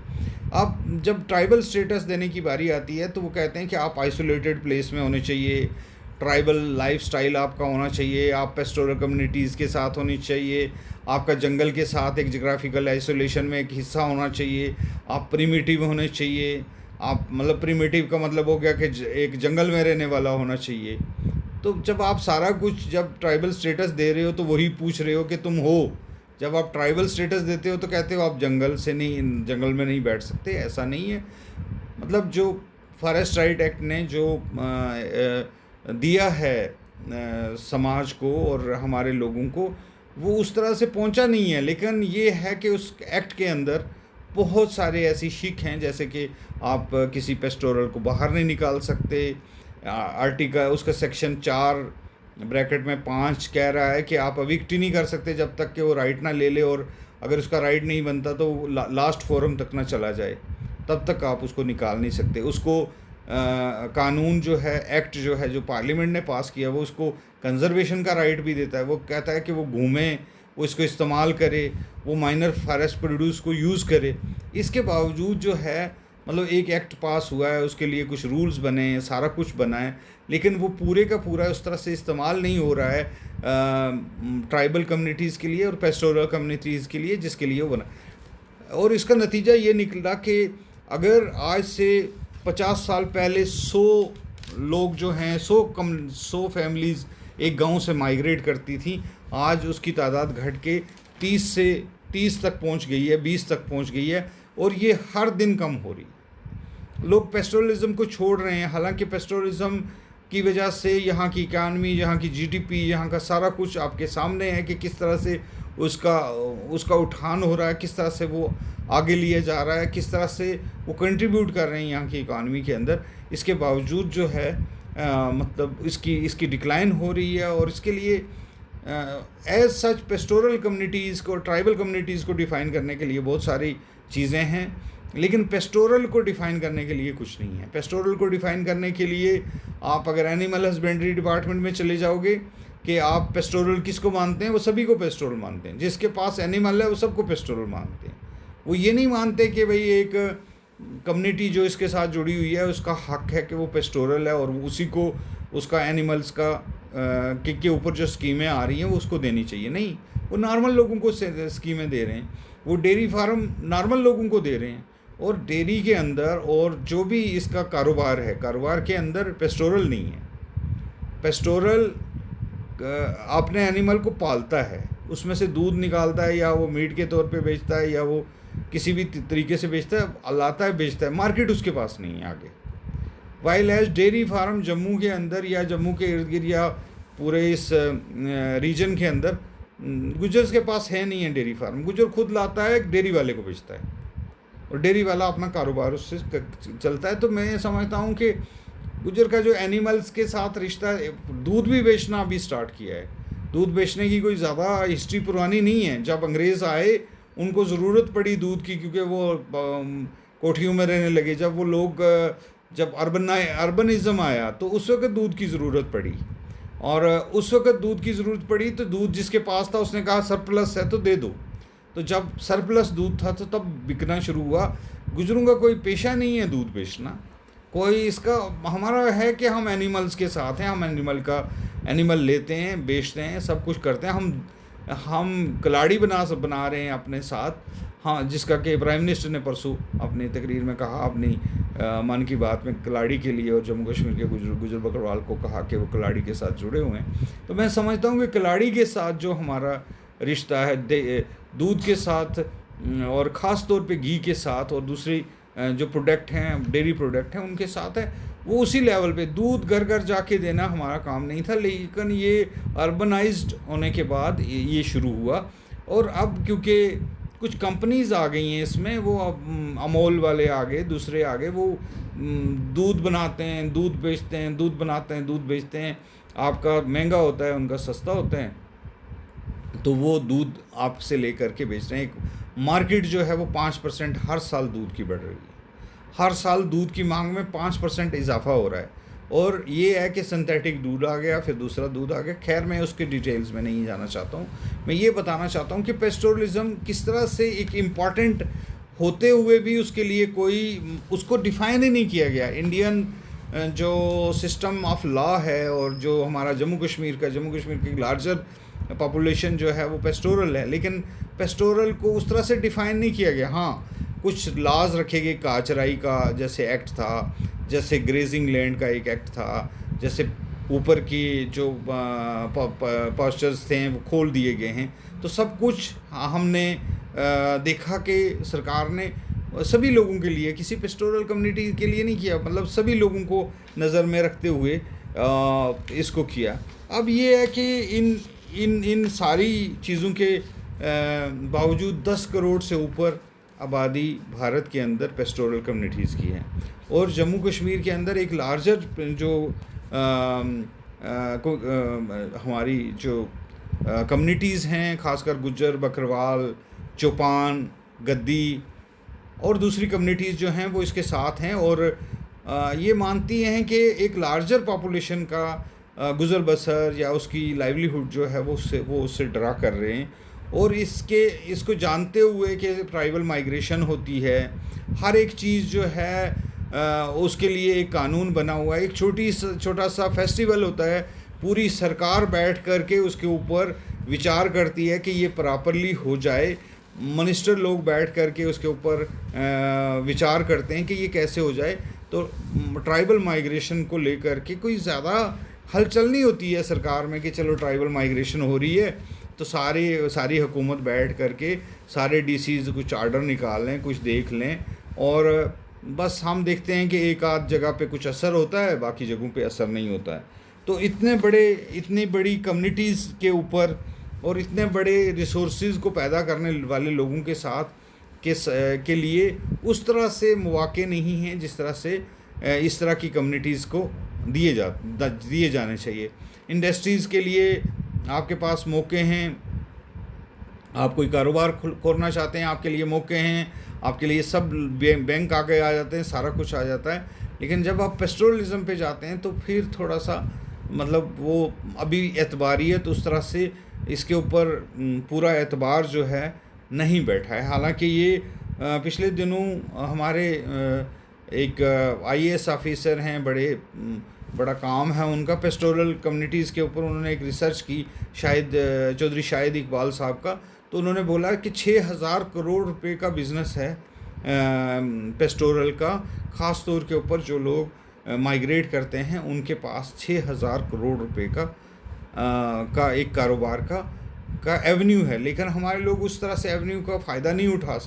अब जब ट्राइबल स्टेटस देने की बारी आती है तो वो कहते हैं कि आप आइसोलेटेड प्लेस में होने चाहिए, ट्राइबल लाइफस्टाइल आपका होना चाहिए, आप पेस्टोरल कम्युनिटीज़ के साथ होनी चाहिए, आपका जंगल के साथ एक जोग्राफिकल आइसोलेशन में एक हिस्सा होना चाहिए, आप प्रिमिटिव होने चाहिए। आप मतलब प्रिमिटिव का मतलब हो गया कि एक जंगल में रहने वाला होना चाहिए। तो जब आप सारा कुछ, जब ट्राइबल स्टेटस दे रहे हो तो वही पूछ रहे हो कि तुम हो। जब आप ट्राइबल स्टेटस देते हो तो कहते हो आप जंगल से नहीं, जंगल में नहीं बैठ सकते। ऐसा नहीं है। मतलब जो फॉरेस्ट राइट एक्ट ने जो दिया है समाज को और हमारे लोगों को, वो उस तरह से पहुंचा नहीं है। लेकिन ये है कि उस एक्ट के अंदर बहुत सारे ऐसी शिक हैं, जैसे कि आप किसी पेस्टोरल को बाहर नहीं निकाल सकते। आर्टिकल उसका सेक्शन 4(5) कह रहा है कि आप अविक्ट ही नहीं कर सकते जब तक कि वो राइट ना ले ले, और अगर उसका राइट नहीं बनता तो लास्ट फोरम तक ना चला जाए, तब तक आप उसको निकाल नहीं सकते। उसको कानून जो है, एक्ट जो है, जो पार्लियामेंट ने पास किया, वो उसको कंजर्वेशन का राइट भी देता है। वो कहता है कि वो घूमे, वो इसको इस्तेमाल करे, वो माइनर फॉरेस्ट प्रोड्यूस को यूज़ करे। इसके बावजूद जो है, मतलब एक एक्ट पास हुआ है, उसके लिए कुछ रूल्स बने हैं, सारा कुछ बना है, लेकिन वो पूरे का पूरा उस तरह से इस्तेमाल नहीं हो रहा है ट्राइबल कम्युनिटीज़ के लिए और पेस्टोरल कम्युनिटीज़ के लिए, जिसके लिए वो बना। और इसका नतीजा ये निकला कि अगर आज से 50 साल पहले 100 लोग जो हैं 100 फैमिलीज़ एक गांव से माइग्रेट करती थी, आज उसकी तादाद घट के 30 तक पहुंच गई है, 20 तक पहुंच गई है, और ये हर दिन कम हो रही है। लोग पेस्टोरलिज्म को छोड़ रहे हैं, हालांकि पेस्टोरलिज्म की वजह से यहाँ की इकानमी, यहाँ की जीडीपी, यहाँ का सारा कुछ आपके सामने है कि किस तरह से उसका उठान हो रहा है, किस तरह से वो आगे लिया जा रहा है, किस तरह से वो कंट्रीब्यूट कर रहे हैं यहाँ की इकानमी के अंदर। इसके बावजूद जो है मतलब इसकी डिक्लाइन हो रही है, और इसके लिए एज सच पेस्टोरल कम्युनिटीज़ को, ट्राइबल कम्युनिटीज़ को डिफ़ाइन करने के लिए बहुत सारी चीज़ें हैं, लेकिन पेस्टोरल को डिफ़ाइन करने के लिए कुछ नहीं है। पेस्टोरल को डिफ़ाइन करने के लिए आप अगर एनिमल हस्बेंड्री डिपार्टमेंट में चले जाओगे कि आप पेस्टोरल किसको मानते हैं, वो सभी को पेस्टोरल मानते हैं। जिसके पास एनिमल है वो सबको पेस्टोरल मानते हैं। वो ये नहीं मानते कि भाई एक कम्युनिटी जो इसके साथ जुड़ी हुई है उसका हक है कि वो पेस्टोरल है और उसी को उसका एनिमल्स का के ऊपर जो स्कीमें आ रही हैं वो उसको देनी चाहिए। नहीं, वो नॉर्मल लोगों को स्कीमें दे रहे हैं, वो डेयरी फार्म नॉर्मल लोगों को दे रहे हैं, और डेयरी के अंदर और जो भी इसका कारोबार है, कारोबार के अंदर पेस्टोरल नहीं है। पेस्टोरल अपने एनिमल को पालता है, उसमें से दूध निकालता है, या वो मीट के तौर पे बेचता है, या वो किसी भी तरीके से बेचता है, लाता है, बेचता है, मार्केट उसके पास नहीं है आगे। While as dairy farm Jammu के अंदर या जम्मू के इर्द गिर्द या पूरे इस रीजन के अंदर गुजर्स के पास है नहीं है डेयरी फार्म। गुजर खुद लाता है, डेयरी वाले को बेचता है, और डेयरी वाला अपना कारोबार उससे चलता है। तो मैं समझता हूँ कि गुजर का जो एनिमल्स के साथ रिश्ता, दूध भी बेचना अभी स्टार्ट किया है। दूध बेचने की कोई ज़्यादा हिस्ट्री पुरानी नहीं है। जब अंग्रेज़ आए उनको ज़रूरत पड़ी दूध की, क्योंकि वो कोठियों में रहने लगे। जब वो लोग जब अर्बनिज़म आया तो उस वक्त दूध की ज़रूरत पड़ी, और उस वक्त दूध की ज़रूरत पड़ी तो दूध जिसके पास था उसने कहा सरप्लस है तो दे दो। तो जब सरप्लस दूध था तो तब बिकना शुरू हुआ। गुजरों का कोई पेशा नहीं है दूध बेचना, कोई इसका हमारा है कि हम एनिमल्स के साथ हैं, हम एनिमल लेते हैं, बेचते हैं, सब कुछ करते हैं। हम कलाड़ी बना रहे हैं अपने साथ, हाँ, जिसका कि प्राइम मिनिस्टर ने परसों अपनी तकरीर में कहा, अपनी मन की बात में कलाड़ी के लिए, और जम्मू कश्मीर के गुजर बकरवाल को कहा कि वो कलाड़ी के साथ जुड़े हुए हैं। तो मैं समझता हूँ कि कलाड़ी के साथ जो हमारा रिश्ता है दूध के साथ, और ख़ास तौर पे घी के साथ, और दूसरी जो प्रोडक्ट हैं, डेयरी प्रोडक्ट हैं, उनके साथ है, वो उसी लेवल पे। दूध घर घर जाके देना हमारा काम नहीं था, लेकिन ये अर्बनाइज्ड होने के बाद ये शुरू हुआ। और अब क्योंकि कुछ कंपनीज़ आ गई हैं इसमें, वो अब अमूल वाले आ गए, दूसरे आ गए, वो दूध बनाते हैं, दूध बेचते हैं, दूध बनाते हैं, दूध बेचते हैं। आपका महंगा होता है, उनका सस्ता होता है, तो वो दूध आपसे लेकर के बेच रहे हैं। एक मार्केट जो है वो 5% हर साल दूध की बढ़ रही है। हर साल दूध की मांग में 5% इजाफा हो रहा है, और ये है कि सिंथेटिक दूध आ गया, फिर दूसरा दूध आ गया। खैर, मैं उसके डिटेल्स में नहीं जाना चाहता हूँ। मैं ये बताना चाहता हूँ कि पेस्टोरलिज्म किस तरह से एक इम्पॉर्टेंट होते हुए भी उसके लिए कोई उसको डिफ़ाइन ही नहीं किया गया। इंडियन जो सिस्टम ऑफ लॉ है, और जो हमारा जम्मू कश्मीर की लार्जर पॉपुलेशन जो है वो पेस्टोरल है, लेकिन पेस्टोरल को उस तरह से डिफ़ाइन नहीं किया गया। हाँ, कुछ लॉज रखे गए, काचराई का जैसे एक्ट था, जैसे ग्रेजिंग लैंड का एक एक्ट था, जैसे ऊपर की जो पास्चर्स थे वो खोल दिए गए हैं। तो सब कुछ हमने देखा कि सरकार ने सभी लोगों के लिए, किसी पेस्टोरल कम्युनिटी के लिए नहीं किया, मतलब सभी लोगों को नज़र में रखते हुए इसको किया। अब ये है कि इन सारी चीज़ों के बावजूद 10 करोड़ से ऊपर आबादी भारत के अंदर पेस्टोरल कम्युनिटीज़ की है, और जम्मू कश्मीर के अंदर एक लार्जर जो हमारी जो कम्युनिटीज़ हैं, खासकर गुज्जर, बकरवाल, चौपान, गद्दी और दूसरी कम्युनिटीज़ जो हैं वो इसके साथ हैं, और ये मानती हैं कि एक लार्जर पॉपुलेशन का गुज़र बसर या उसकी लाइवलीहुड जो है वो उससे ड्रा कर रहे हैं। और इसको जानते हुए कि ट्राइबल माइग्रेशन होती है, हर एक चीज़ जो है उसके लिए एक कानून बना हुआ है। एक छोटा सा फेस्टिवल होता है, पूरी सरकार बैठ कर के उसके ऊपर विचार करती है कि ये प्रॉपरली हो जाए। मिनिस्टर लोग बैठ कर के उसके ऊपर विचार करते हैं कि ये कैसे हो जाए। तो ट्राइबल माइग्रेशन को लेकर के कोई ज़्यादा हलचल नहीं होती है सरकार में कि चलो ट्राइबल माइग्रेशन हो रही है तो सारी हुकूमत बैठ करके सारे डीसीज कुछ आर्डर निकाल लें, कुछ देख लें, और बस हम देखते हैं कि एक आध जगह पे कुछ असर होता है, बाकी जगहों पे असर नहीं होता है। तो इतनी बड़ी कम्युनिटीज़ के ऊपर और इतने बड़े रिसोर्सेज को पैदा करने वाले लोगों के साथ के लिए उस तरह से मौके नहीं हैं जिस तरह से इस तरह की कम्युनिटीज़ को दिए जाने चाहिए। इंडस्ट्रीज़ के लिए आपके पास मौके हैं, आप कोई कारोबार खोलना चाहते हैं, आपके लिए मौके हैं, आपके लिए सब बैंक आगे आ जाते हैं, सारा कुछ आ जाता है। लेकिन जब आप पेस्टोरलिज्म पे जाते हैं तो फिर थोड़ा सा मतलब वो अभी एतबारी है, तो उस तरह से इसके ऊपर पूरा एतबार जो है नहीं बैठा है। हालांकि ये पिछले दिनों हमारे एक आईएएस ऑफिसर हैं, बड़ा काम है उनका पेस्टोरल कम्युनिटीज़ के ऊपर, उन्होंने एक रिसर्च की चौधरी शाहिद इकबाल साहब का, तो उन्होंने बोला कि 6,000 करोड़ रुपए का बिज़नेस है पेस्टोरल का, ख़ास तौर के ऊपर जो लोग माइग्रेट करते हैं उनके पास 6,000 करोड़ रुपए का एक कारोबार का एवेन्यू है। लेकिन हमारे लोग उस तरह से एवेन्यू का फ़ायदा नहीं उठा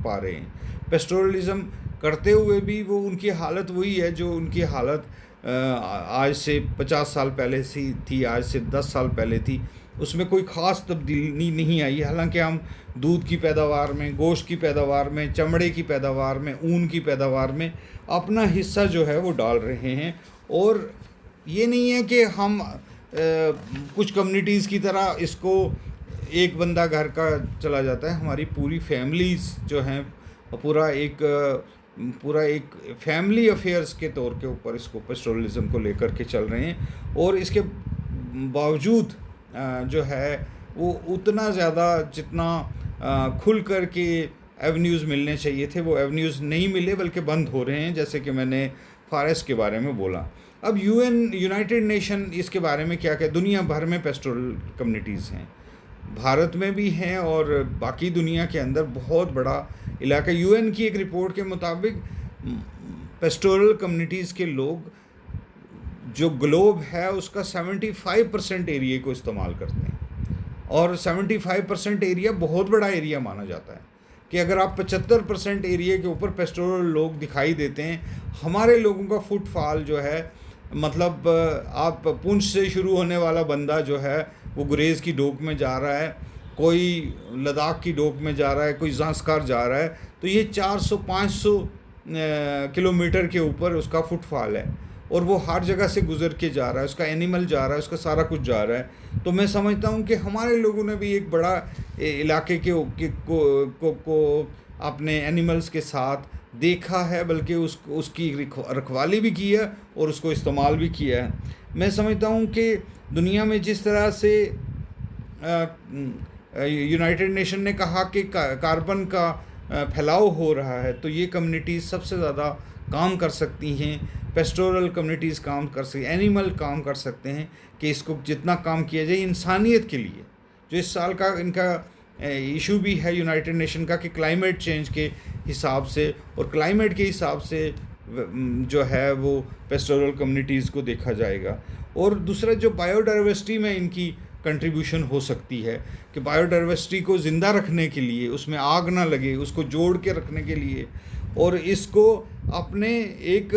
पा रहे हैं। पेस्टोरलिज्म करते हुए भी वो उनकी हालत वही है जो उनकी हालत आज से 50 साल पहले से थी, आज से 10 साल पहले थी। उसमें कोई ख़ास तब्दीली नहीं आई। हालांकि हम दूध की पैदावार में, गोश्त की पैदावार में, चमड़े की पैदावार में, ऊन की पैदावार में अपना हिस्सा जो है वो डाल रहे हैं। और ये नहीं है कि हम कुछ कम्युनिटीज़ की तरह इसको एक बंदा घर का चला जाता है। हमारी पूरी फैमिलीज़ जो हैं पूरा एक फैमिली अफेयर्स के तौर के ऊपर इसको पेस्टोरलिज्म को लेकर के चल रहे हैं। और इसके बावजूद जो है वो उतना ज़्यादा जितना खुल कर के एवेन्यूज़ मिलने चाहिए थे वो एवेन्यूज़ नहीं मिले, बल्कि बंद हो रहे हैं, जैसे कि मैंने फॉरेस्ट के बारे में बोला। अब यूनाइटेड नेशन इसके बारे में क्या कहते? दुनिया भर में पेस्टोरल कम्युनिटीज़ हैं, भारत में भी हैं और बाकी दुनिया के अंदर बहुत बड़ा इलाका। यूएन की एक रिपोर्ट के मुताबिक पेस्टोरल कम्युनिटीज़ के लोग जो ग्लोब है उसका 75% एरिया को इस्तेमाल करते हैं, और 75% एरिया बहुत बड़ा एरिया माना जाता है कि अगर आप 75% एरिया के ऊपर पेस्टोरल लोग दिखाई देते हैं। हमारे लोगों का फुटफॉल जो है, मतलब आप पुंछ से शुरू होने वाला बंदा जो है वो गुरेज़ की डोक में जा रहा है, कोई लद्दाख की डोक में जा रहा है, कोई ज़ांस्कार जा रहा है, तो ये 400-500 किलोमीटर के ऊपर उसका फुटफॉल है और वो हर जगह से गुज़र के जा रहा है, उसका एनिमल जा रहा है, उसका सारा कुछ जा रहा है। तो मैं समझता हूँ कि हमारे लोगों ने भी एक बड़ा इलाके को अपने एनिमल्स के साथ देखा है, बल्कि उसकी रखवाली भी की है और उसको इस्तेमाल भी किया है। मैं समझता हूँ कि दुनिया में जिस तरह से यूनाइटेड नेशन ने कहा कि कार्बन का फैलाव हो रहा है, तो ये कम्युनिटीज़ सबसे ज़्यादा काम कर सकती हैं। पेस्टोरल कम्युनिटीज़ काम कर सकती, एनिमल काम कर सकते हैं कि इसको जितना काम किया जाए इंसानियत के लिए। जो इस साल का इनका इशू भी है यूनाइटेड नेशन का कि क्लाइमेट चेंज के हिसाब से और क्लाइमेट के हिसाब से जो है वो पेस्टोरल कम्युनिटीज़ को देखा जाएगा। और दूसरा जो बायोडाइवर्सिटी में इनकी कंट्रीब्यूशन हो सकती है कि बायोडाइवर्सिटी को ज़िंदा रखने के लिए, उसमें आग ना लगे, उसको जोड़ के रखने के लिए, और इसको अपने एक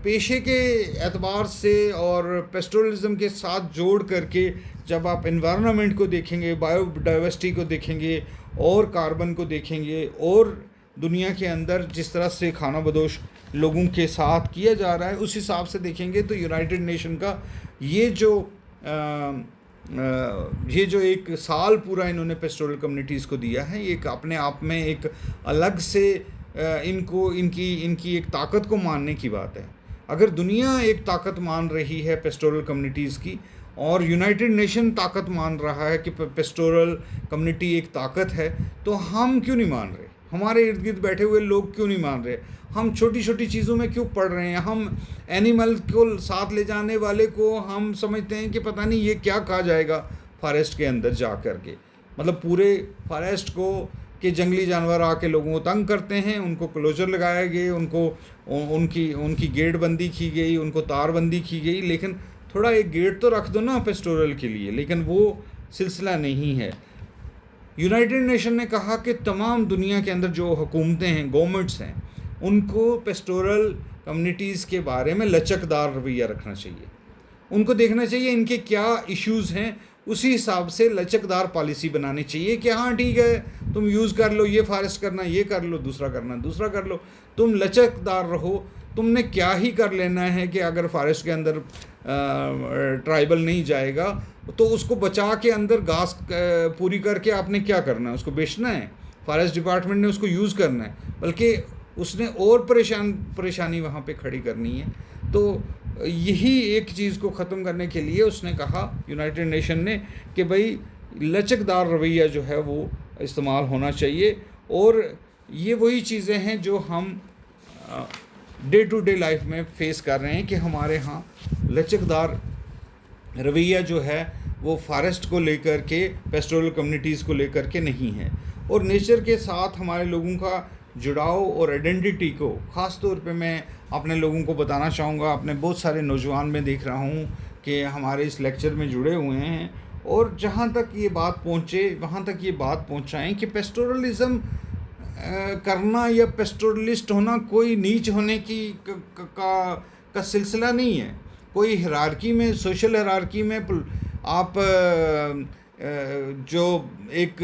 पेशे के एतबार से और पेस्टोरलिज्म के साथ जोड़ करके जब आप एनवायरनमेंट को देखेंगे, बायोडाइवर्सिटी को देखेंगे और कार्बन को देखेंगे और दुनिया के अंदर जिस तरह से खाना बदोश लोगों के साथ किया जा रहा है उस हिसाब से देखेंगे, तो यूनाइटेड नेशन का ये जो एक साल पूरा इन्होंने पेस्टोरल कम्युनिटीज़ को दिया है, ये एक अपने आप में एक अलग से इनकी एक ताकत को मानने की बात है। अगर दुनिया एक ताकत मान रही है पेस्टोरल कम्युनिटीज़ की और यूनाइटेड नेशन ताकत मान रहा है कि पेस्टोरल कम्युनिटी एक ताकत है, तो हम क्यों नहीं मान रहे? हमारे इर्द गिर्द बैठे हुए लोग क्यों नहीं मान रहे? हम छोटी छोटी चीज़ों में क्यों पढ़ रहे हैं? हम एनिमल को साथ ले जाने वाले को हम समझते हैं कि पता नहीं ये क्या कहा जाएगा फॉरेस्ट के अंदर जा कर के, मतलब पूरे फॉरेस्ट को कि जंगली जानवर आके लोगों को तंग करते हैं, उनको क्लोजर लगाया गया, उनको उनकी उनकी गेट बंदी की गई, उनको तारबंदी की गई, लेकिन थोड़ा एक गेट तो रख दो ना पेस्टोरल के लिए, लेकिन वो सिलसिला नहीं है। यूनाइटेड नेशन ने कहा कि तमाम दुनिया के अंदर जो हुकूमतें हैं, गवर्नमेंट्स हैं, उनको पेस्टोरल कम्युनिटीज़ के बारे में लचकदार रवैया रखना चाहिए। उनको देखना चाहिए इनके क्या इश्यूज़ हैं, उसी हिसाब से लचकदार पॉलिसी बनानी चाहिए कि हाँ ठीक है तुम यूज़ कर लो, ये फॉरेस्ट करना, ये कर लो, दूसरा करना, दूसरा कर लो, तुम लचकदार रहो। तुमने क्या ही कर लेना है कि अगर फॉरेस्ट के अंदर ट्राइबल नहीं जाएगा तो उसको बचा के अंदर घास पूरी करके आपने क्या करना है, उसको बेचना है, फॉरेस्ट डिपार्टमेंट ने उसको यूज़ करना है, बल्कि उसने और परेशानी वहाँ पे खड़ी करनी है। तो यही एक चीज़ को ख़त्म करने के लिए उसने कहा, यूनाइटेड नेशन ने, कि भाई लचकदार रवैया जो है वो इस्तेमाल होना चाहिए। और ये वही चीज़ें हैं जो हम डे टू डे लाइफ में फेस कर रहे हैं कि हमारे यहाँ लचकदार रवैया जो है वो फॉरेस्ट को लेकर के, पेस्टोरल कम्युनिटीज़ को लेकर के नहीं है। और नेचर के साथ हमारे लोगों का जुड़ाव और आइडेंटिटी को ख़ास तौर पे मैं अपने लोगों को बताना चाहूँगा। अपने बहुत सारे नौजवान में देख रहा हूँ कि हमारे इस लेक्चर में जुड़े हुए हैं, और जहाँ तक ये बात पहुँचे वहाँ तक ये बात पहुँचाएँ कि पेस्टोरलिज़म करना या पेस्टोरलिस्ट होना कोई नीच होने की का सिलसिला नहीं है। कोई हिरार्की में, सोशल हिरार्की में आप जो एक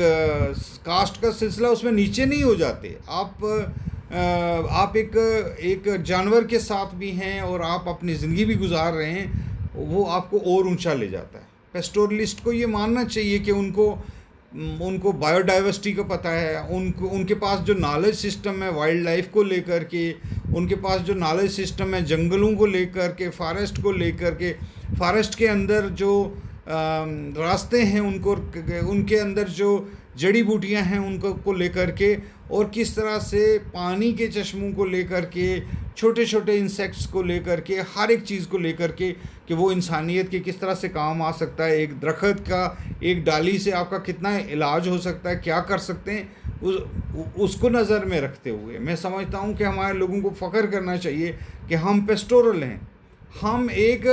कास्ट का सिलसिला, उसमें नीचे नहीं हो जाते। आप एक जानवर के साथ भी हैं और आप अपनी ज़िंदगी भी गुजार रहे हैं, वो आपको और ऊंचा ले जाता है। पेस्टोरलिस्ट को ये मानना चाहिए कि उनको बायोडाइवर्सिटी का पता है, उनके पास जो नॉलेज सिस्टम है वाइल्ड लाइफ को लेकर के, उनके पास जो नॉलेज सिस्टम है जंगलों को लेकर के, फॉरेस्ट को लेकर के, फॉरेस्ट के अंदर जो रास्ते हैं उनके अंदर जो जड़ी बूटियां हैं उनको लेकर के, और किस तरह से पानी के चश्मों को लेकर के, छोटे छोटे इंसेक्ट्स को लेकर के, हर एक चीज़ को लेकर के कि वो इंसानियत के किस तरह से काम आ सकता है। एक दरख्त का एक डाली से आपका कितना इलाज हो सकता है, क्या कर सकते हैं, उसको नज़र में रखते हुए मैं समझता हूँ कि हमारे लोगों को फ़ख्र करना चाहिए कि हम पेस्टोरल हैं। हम एक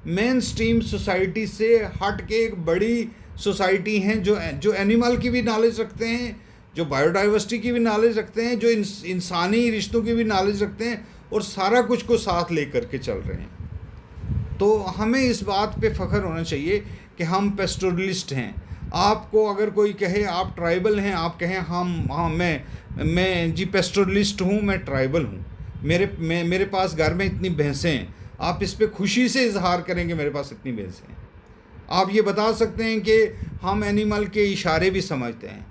मेन स्ट्रीम सोसाइटी से हट के एक बड़ी सोसाइटी हैं जो एनिमल की भी नॉलेज रखते हैं, जो बायोडाइवर्सिटी की भी नॉलेज रखते हैं, जो इंसानी रिश्तों की भी नॉलेज रखते हैं, और सारा कुछ को साथ लेकर के चल रहे हैं। तो हमें इस बात पे फ़ख्र होना चाहिए कि हम पेस्टोरलिस्ट हैं। आपको अगर कोई कहे आप ट्राइबल हैं, आप कहें हाँ मैं जी पेस्टोरलिस्ट हूँ, मैं ट्राइबल हूँ, मेरे पास घर में इतनी भैंसें हैं, आप इस पे खुशी से इजहार करेंगे मेरे पास इतनी भैंसें हैं। आप ये बता सकते हैं कि हम एनिमल के इशारे भी समझते हैं,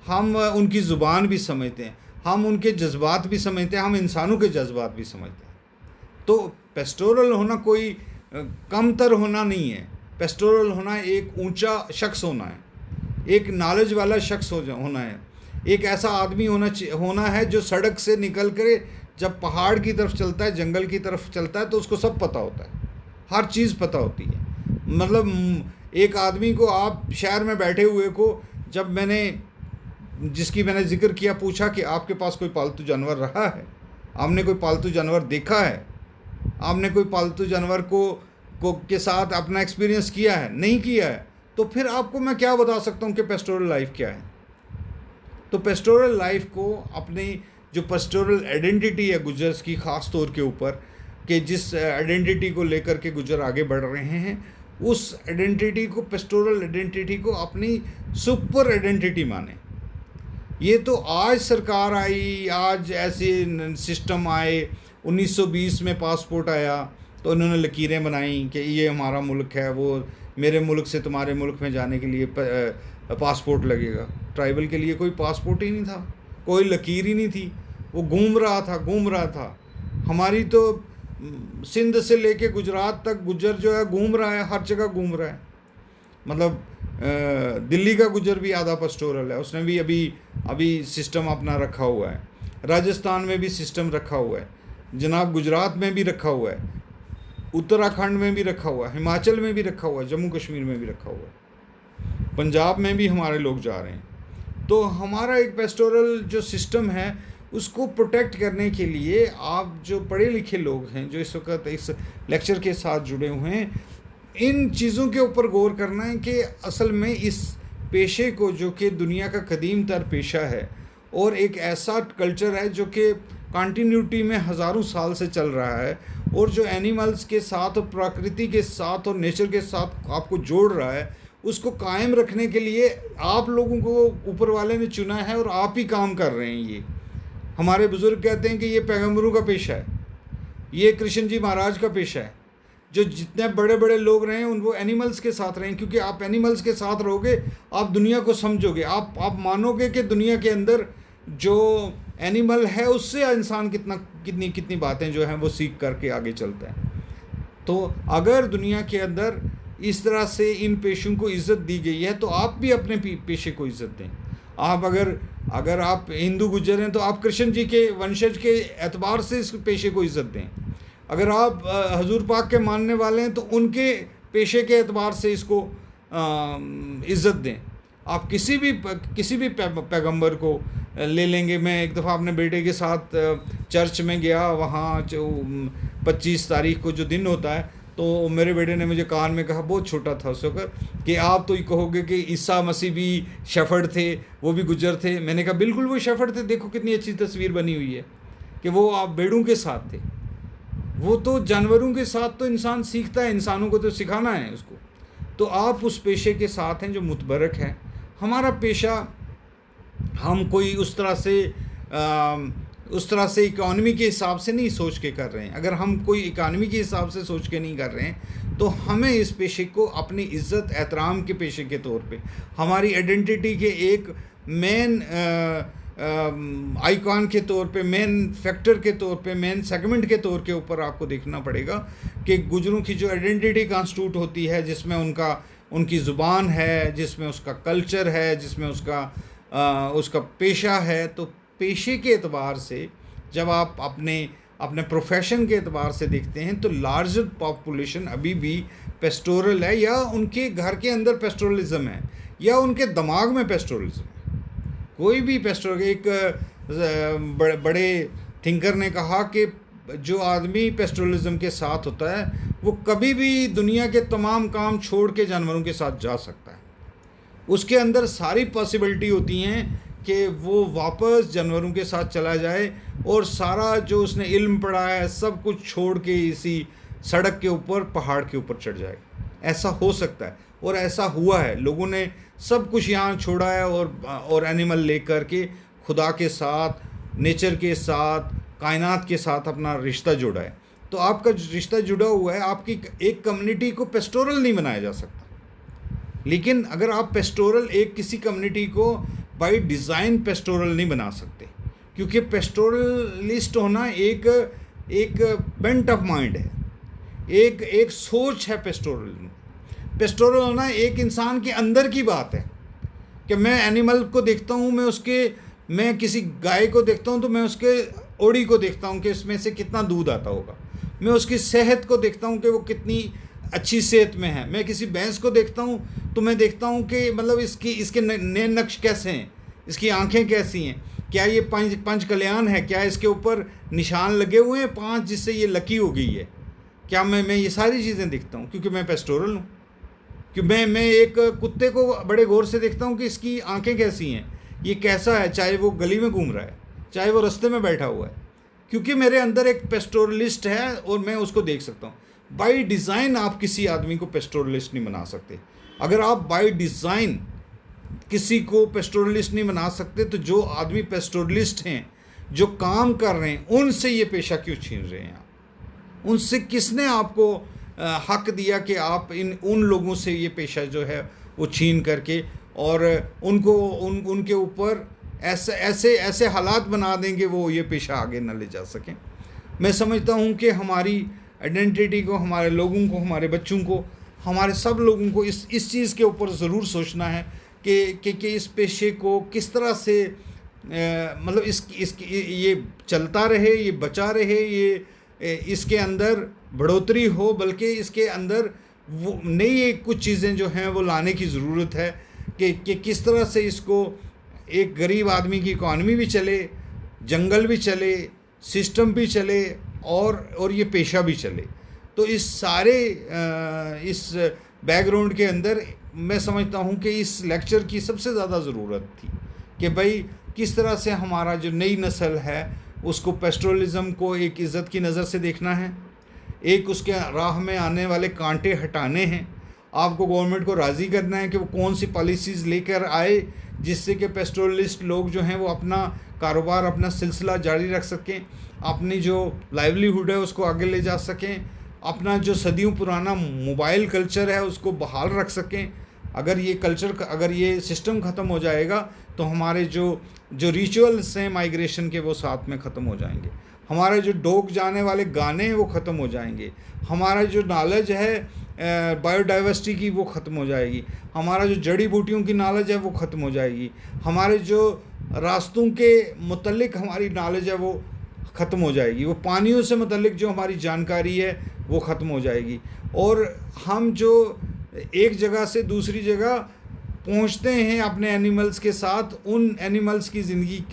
हम उनकी ज़ुबान भी समझते हैं, हम उनके जज्बात भी समझते हैं, हम इंसानों के जज्बात भी समझते हैं। तो पेस्टोरल होना कोई कमतर होना नहीं है। पेस्टोरल होना एक ऊंचा शख्स होना है, एक नॉलेज वाला शख्स होना है, एक ऐसा आदमी होना है जो सड़क से निकल कर जब पहाड़ की तरफ चलता है, जंगल की तरफ चलता है, तो उसको सब पता होता है, हर चीज़ पता होती है। मतलब एक आदमी को, आप शहर में बैठे हुए को, जब जिसकी मैंने जिक्र किया, पूछा कि आपके पास कोई पालतू जानवर रहा है, आपने कोई पालतू जानवर देखा है, आपने कोई पालतू जानवर के साथ अपना एक्सपीरियंस किया है, नहीं किया है, तो फिर आपको मैं क्या बता सकता हूँ कि पेस्टोरल लाइफ क्या है। तो पेस्टोरल लाइफ को अपनी जो पेस्टोरल आइडेंटिटी है गुजर्स की, ख़ास तौर के ऊपर, कि जिस आइडेंटिटी को लेकर के गुजर आगे बढ़ रहे हैं, उस आइडेंटिटी को, पेस्टोरल आइडेंटिटी को अपनी सुपर आइडेंटिटी माने। ये तो आज सरकार आई, आज ऐसे सिस्टम आए, 1920 में पासपोर्ट आया तो उन्होंने लकीरें बनाई कि ये हमारा मुल्क है, वो मेरे मुल्क से तुम्हारे मुल्क में जाने के लिए पासपोर्ट लगेगा। ट्राइबल के लिए कोई पासपोर्ट ही नहीं था, कोई लकीर ही नहीं थी, वो घूम रहा था। हमारी तो सिंध से लेके गुजरात तक गुजर जो है घूम रहा है, हर जगह घूम रहा है। मतलब दिल्ली का गुजर भी आधा पेस्टोरल है, उसने भी अभी सिस्टम अपना रखा हुआ है। राजस्थान में भी सिस्टम रखा हुआ है, जनाब गुजरात में भी रखा हुआ है, उत्तराखंड में भी रखा हुआ है, हिमाचल में भी रखा हुआ है, जम्मू कश्मीर में भी रखा हुआ है, पंजाब में भी हमारे लोग जा रहे हैं। तो हमारा एक पेस्टोरल जो सिस्टम है उसको प्रोटेक्ट करने के लिए आप जो पढ़े लिखे लोग हैं जो इस वक्त इस लेक्चर के साथ जुड़े हुए हैं, इन चीज़ों के ऊपर गौर करना है कि असल में इस पेशे को, जो कि दुनिया का कदीम तर पेशा है और एक ऐसा कल्चर है जो कि कंटिन्यूटी में हज़ारों साल से चल रहा है, और जो एनिमल्स के साथ और प्रकृति के साथ और नेचर के साथ आपको जोड़ रहा है, उसको कायम रखने के लिए आप लोगों को ऊपर वाले ने चुना है और आप ही काम कर रहे हैं। ये हमारे बुज़ुर्ग कहते हैं कि ये पैगंबरों का पेशा है, ये कृष्ण जी महाराज का पेशा है। जो जितने बड़े बड़े लोग रहे हैं उनको एनिमल्स के साथ रहें, क्योंकि आप एनिमल्स के साथ रहोगे आप दुनिया को समझोगे, आप मानोगे कि दुनिया के अंदर जो एनिमल है उससे इंसान कितनी बातें जो हैं वो सीख करके आगे चलता है। तो अगर दुनिया के अंदर इस तरह से इन पेशों को इज़्ज़त दी गई है तो आप भी अपने पेशे को इज़्ज़त दें। आप अगर आप हिंदू गुज्जर हैं तो आप कृष्ण जी के वंशज के एतबार से इस पेशे को इज़्ज़त दें। अगर आप हजूर पाक के मानने वाले हैं तो उनके पेशे के एतबार से इसको इज़्ज़त दें। आप किसी भी पैगंबर को ले लेंगे। मैं एक दफ़ा अपने बेटे के साथ चर्च में गया, वहाँ जो 25 तारीख को जो दिन होता है, तो मेरे बेटे ने मुझे कान में कहा, बहुत छोटा था उस वक्त, कि आप तो ये कहोगे कि ईसा मसीह भी शेफर्ड थे, वो भी गुज्जर थे। मैंने कहा बिल्कुल वो शेफर्ड थे, देखो कितनी अच्छी तस्वीर बनी हुई है कि वो आप भेड़ों के साथ थे। वो तो जानवरों के साथ तो इंसान सीखता है, इंसानों को तो सिखाना है उसको। तो आप उस पेशे के साथ हैं जो मुतबरक है। हमारा पेशा हम कोई उस तरह से इकॉनमी के हिसाब से नहीं सोच के कर रहे हैं। अगर हम कोई इकॉनमी के हिसाब से सोच के नहीं कर रहे हैं तो हमें इस पेशे को अपनी इज़्ज़त एहतराम के पेशे के तौर पे, हमारी आइडेंटिटी के एक मेन आइकॉन के तौर पे, मेन फैक्टर के तौर पे, मेन सेगमेंट के तौर के ऊपर आपको देखना पड़ेगा कि गुजरों की जो आइडेंटिटी कॉन्स्टिट्यूट होती है, जिसमें उनकी ज़ुबान है, जिसमें उसका कल्चर है, जिसमें उसका पेशा है। तो पेशे के एतबार से जब आप अपने प्रोफेशन के एतबार से देखते हैं तो लार्जर पॉपुलेशन अभी भी पेस्टोरल है, या उनके घर के अंदर पेस्टोरलिज्म है, या उनके दिमाग में पेस्टोरलिज्म है। कोई भी पेस्टोरल, एक बड़े थिंकर ने कहा कि जो आदमी पेस्टोरलिज्म के साथ होता है वो कभी भी दुनिया के तमाम काम छोड़ के जानवरों के साथ जा सकता है। उसके अंदर सारी पॉसिबिलिटी होती हैं कि वो वापस जानवरों के साथ चला जाए और सारा जो उसने इल्म पढ़ा है सब कुछ छोड़ के इसी सड़क के ऊपर, पहाड़ के ऊपर चढ़ जाए। ऐसा हो सकता है और ऐसा हुआ है। लोगों ने सब कुछ यहाँ छोड़ा है और एनिमल लेकर के खुदा के साथ, नेचर के साथ, कायनात के साथ अपना रिश्ता जोड़ा है। तो आपका रिश्ता जुड़ा हुआ है, आपकी एक कम्युनिटी को पेस्टोरल नहीं बनाया जा सकता। लेकिन अगर आप पेस्टोरल किसी कम्युनिटी को बाय डिज़ाइन पेस्टोरल नहीं बना सकते, क्योंकि पेस्टोरलिस्ट होना एक बेंट ऑफ माइंड है, एक सोच है। पेस्टोरल होना एक इंसान के अंदर की बात है कि मैं एनिमल को देखता हूँ, मैं किसी गाय को देखता हूँ तो मैं उसके ओड़ी को देखता हूँ कि इसमें से कितना दूध आता होगा। मैं उसकी सेहत को देखता हूँ कि वो कितनी अच्छी सेहत में है। मैं किसी भैंस को देखता हूँ तो मैं देखता हूँ कि मतलब इसके नए नक्श कैसे हैं, इसकी आंखें कैसी हैं, क्या ये पंच कल्याण है, क्या इसके ऊपर निशान लगे हुए हैं 5 जिससे ये लकी हो गई है, क्या मैं ये सारी चीज़ें देखता हूँ क्योंकि मैं पेस्टोरल हूँ। कि मैं एक कुत्ते को बड़े गौर से देखता हूँ कि इसकी आंखें कैसी हैं, ये कैसा है, चाहे वो गली में घूम रहा है, चाहे वो रास्ते में बैठा हुआ है, क्योंकि मेरे अंदर एक पेस्टोरलिस्ट है और मैं उसको देख सकता हूँ। बाय डिज़ाइन आप किसी आदमी को पेस्टोरलिस्ट नहीं बना सकते। अगर आप बाय डिज़ाइन किसी को पेस्टोरलिस्ट नहीं बना सकते तो जो आदमी पेस्टोरलिस्ट हैं, जो काम कर रहे हैं, उनसे ये पेशा क्यों छीन रहे हैं आप? उनसे किसने आपको हक दिया कि आप उन लोगों से ये पेशा जो है वो छीन करके और उनके ऊपर ऐसे हालात बना देंगे वो ये पेशा आगे न ले जा सकें। मैं समझता हूँ कि हमारी आइडेंटिटी को, हमारे लोगों को, हमारे बच्चों को, हमारे सब लोगों को इस चीज़ के ऊपर ज़रूर सोचना है कि इस पेशे को किस तरह से मतलब ये चलता रहे, ये बचा रहे, ये इसके अंदर बढ़ोतरी हो, बल्कि इसके अंदर वो नई कुछ चीज़ें जो हैं वो लाने की ज़रूरत है कि किस तरह से इसको एक गरीब आदमी की इकॉनमी भी चले, जंगल भी चले, सिस्टम भी चले और ये पेशा भी चले। तो इस सारे इस बैकग्राउंड के अंदर मैं समझता हूँ कि इस लेक्चर की सबसे ज़्यादा ज़रूरत थी कि भाई किस तरह से हमारा जो नई नस्ल है उसको पेस्टोरलिज़म को एक इज़्ज़त की नज़र से देखना है, एक उसके राह में आने वाले कांटे हटाने हैं। आपको गवर्नमेंट को राज़ी करना है कि वो कौन सी पॉलिसीज़ लेकर आए जिससे कि पेस्टोरलिस्ट लोग जो हैं वो अपना कारोबार, अपना सिलसिला जारी रख सकें, अपनी जो लाइवलीहुड है उसको आगे ले जा सकें, अपना जो सदियों पुराना मोबाइल कल्चर है उसको बहाल रख सकें। अगर ये सिस्टम ख़त्म हो जाएगा तो हमारे जो रिचुअल्स हैं माइग्रेशन के वो साथ में ख़त्म हो जाएंगे, हमारे जो डोक जाने वाले गाने हैं वो ख़त्म हो जाएंगे, हमारा जो नॉलेज है बायोडाइवर्सिटी की वो ख़त्म हो जाएगी, हमारा जो जड़ी बूटियों की नॉलेज है वो ख़त्म हो जाएगी, हमारे जो रास्तों के मुतल्लिक हमारी नॉलेज है वो ख़त्म हो जाएगी, वो पानियों से मुतल्लिक जो हमारी जानकारी है वो ख़त्म हो जाएगी। और हम जो एक जगह से दूसरी जगह पहुंचते हैं अपने एनिमल्स के साथ, उन एनिमल्स की ज़िंदगी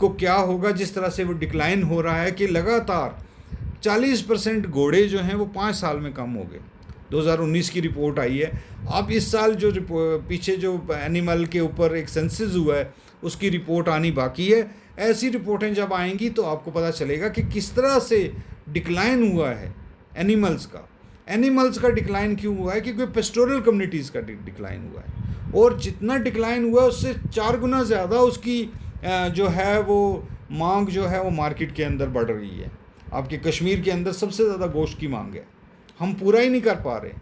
को क्या होगा जिस तरह से वो डिक्लाइन हो रहा है कि लगातार 40% घोड़े जो हैं वो 5 साल में कम हो गए। 2019 की रिपोर्ट आई है। अब इस साल जो पीछे जो एनिमल के ऊपर एक सेंसस हुआ है उसकी रिपोर्ट आनी बाकी है। ऐसी रिपोर्टें जब आएंगी तो आपको पता चलेगा कि किस तरह से डिक्लाइन हुआ है एनिमल्स का डिक्लाइन क्यों हुआ है, क्योंकि पेस्टोरल कम्युनिटीज़ का डिक्लाइन हुआ है, और जितना डिक्लाइन हुआ है उससे 4 गुना ज़्यादा उसकी जो है वो मांग जो है वो मार्केट के अंदर बढ़ रही है। आपके कश्मीर के अंदर सबसे ज़्यादा गोश्त की मांग है, हम पूरा ही नहीं कर पा रहे।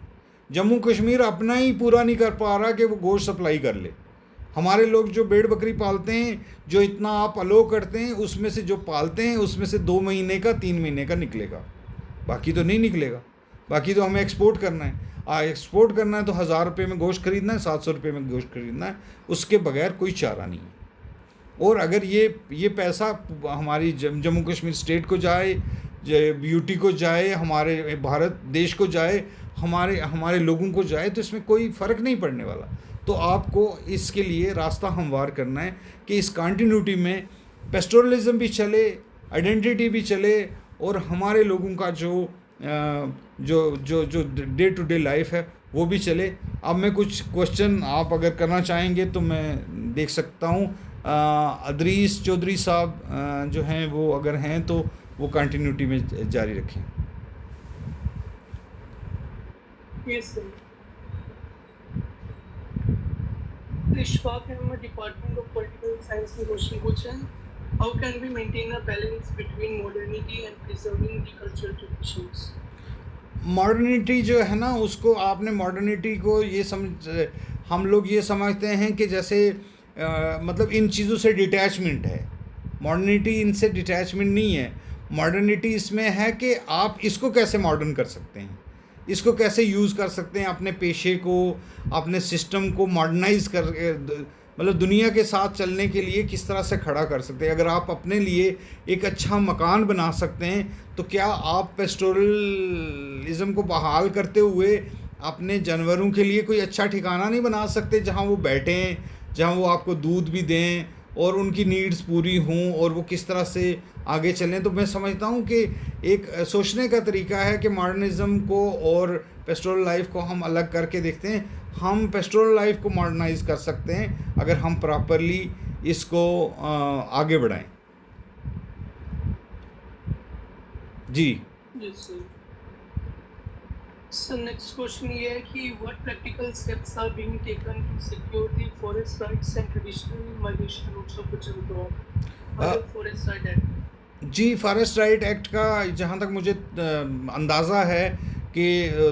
जम्मू कश्मीर अपना ही पूरा नहीं कर पा रहा कि वो गोश्त सप्लाई कर ले। हमारे लोग जो भेड़ बकरी पालते हैं, जो इतना आप अलो करते हैं, उसमें से जो पालते हैं उसमें से 2 महीने का 3 महीने का निकलेगा, बाकी तो नहीं निकलेगा। बाकी तो हमें एक्सपोर्ट करना है। एक्सपोर्ट करना है तो 1000 रुपये में गोश्त खरीदना है, 700 रुपये में गोश्त खरीदना है, उसके बगैर कोई चारा नहीं है। और अगर ये पैसा हमारी जम्मू कश्मीर स्टेट को जाए, यूटी को जाए, हमारे भारत देश को जाए, हमारे लोगों को जाए, तो इसमें कोई फ़र्क नहीं पड़ने वाला। तो आपको इसके लिए रास्ता हमवार करना है कि इस कंटिन्यूटी में पेस्टोरलिज्म भी चले, आइडेंटिटी भी चले, और हमारे लोगों का जो डे टू डे लाइफ है वो भी चले। अब मैं कुछ क्वेश्चन आप अगर करना चाहेंगे तो मैं देख सकता हूँ। अदरीस चौधरी साहब जो हैं वो अगर हैं तो वो कंटिन्यूटी में जारी रखें। Yes, sir. Ishfaq Ahmed, Department of Political Science and Question पूछा, how can we maintain a balance between modernity and preserving the cultural traditions? Modernity जो है ना, उसको आपने मॉडर्निटी को हम लोग ये समझते हैं कि जैसे मतलब इन चीज़ों से डिटैचमेंट है। मॉडर्निटी इनसे डिटैचमेंट नहीं है। मॉडर्निटी इसमें है कि आप इसको कैसे मॉडर्न कर सकते हैं, इसको कैसे यूज़ कर सकते हैं, अपने पेशे को, अपने सिस्टम को मॉडर्नाइज कर, मतलब दुनिया के साथ चलने के लिए किस तरह से खड़ा कर सकते हैं। अगर आप अपने लिए एक अच्छा मकान बना सकते हैं तो क्या आप पेस्टोरलिज्म को बहाल करते हुए अपने जानवरों के लिए कोई अच्छा ठिकाना नहीं बना सकते जहां वो बैठें, जहां वो आपको दूध भी दें और उनकी नीड्स पूरी हों और वो किस तरह से आगे चलें। तो मैं समझता हूं कि एक सोचने का तरीका है कि मॉडर्निज़म को और पेस्टोरल लाइफ को हम अलग करके देखते हैं। हम पेस्टोरल लाइफ को मॉडर्नाइज कर सकते हैं अगर हम प्रॉपरली इसको आगे बढ़ाएं। जी Yes, sir. So next question ये है कि what practical steps are being taken to secure the forest rights and traditional migration routes of Gujarat under Forest Right Act? Ji, forest right act का जहाँ तक मुझे अंदाज़ा है कि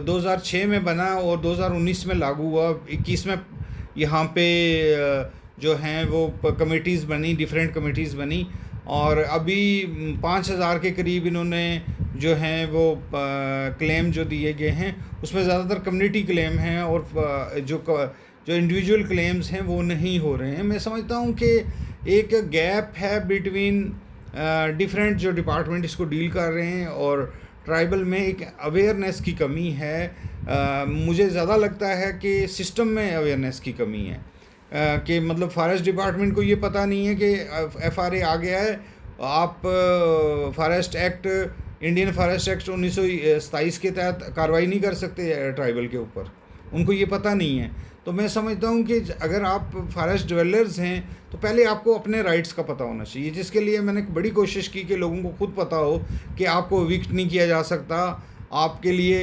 2006 में बना और 2019 में लागू हुआ। 21 में यहाँ पे जो हैं वो कमेटीज़ बनी, डिफरेंट कमेटीज़ बनी, और अभी 5000 के करीब इन्होंने जो हैं वो क्लेम जो दिए गए हैं उसमें ज़्यादातर कम्युनिटी क्लेम हैं और जो इंडिविजुअल क्लेम्स हैं वो नहीं हो रहे हैं। मैं समझता हूँ कि एक गैप है बिटवीन डिफरेंट जो डिपार्टमेंट इसको डील कर रहे हैं, और ट्राइबल में एक अवेयरनेस की कमी है। मुझे ज़्यादा लगता है कि सिस्टम में अवेयरनेस की कमी है कि मतलब फॉरेस्ट डिपार्टमेंट को ये पता नहीं है कि FRA आ गया है, आप forest act, Indian forest act 1927 के तहत कार्रवाई नहीं कर सकते ट्राइबल के ऊपर, उनको ये पता नहीं है। तो मैं समझता हूँ कि अगर आप फॉरेस्ट डिवेलपर्स हैं तो पहले आपको अपने राइट्स का पता होना चाहिए, जिसके लिए मैंने बड़ी कोशिश की कि लोगों को खुद पता हो कि आपको एविक्ट नहीं किया जा सकता। आपके लिए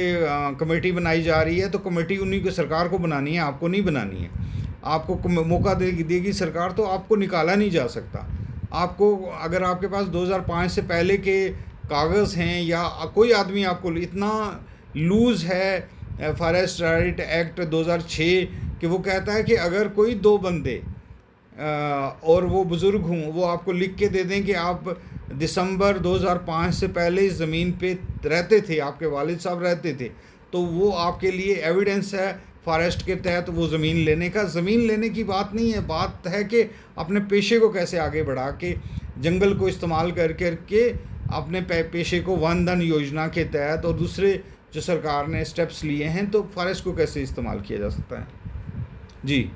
कमेटी बनाई जा रही है तो कमेटी उन्हीं को, सरकार को बनानी है, आपको नहीं बनानी है। आपको मौका देगी सरकार तो आपको निकाला नहीं जा सकता। आपको अगर आपके पास 2005 से पहले के कागज़ हैं या कोई आदमी आपको इतना लूज़ है फॉरेस्ट राइट एक्ट 2006 कि वो कहता है कि अगर कोई दो बंदे और वो बुज़ुर्ग हों, वो आपको लिख के दे दें कि आप दिसंबर 2005 से पहले इस ज़मीन पे रहते थे, आपके वालिद साहब रहते थे, तो वो आपके लिए एविडेंस है फॉरेस्ट के तहत वो ज़मीन लेने का। ज़मीन लेने की बात नहीं है, बात है कि अपने पेशे को कैसे आगे बढ़ा के, जंगल को इस्तेमाल करके अपने पेशे को वन धन योजना के तहत और दूसरे जो सरकार ने स्टेप्स लिए हैं, तो फॉरेस्ट को कैसे इस्तेमाल किया जा सकता है। जी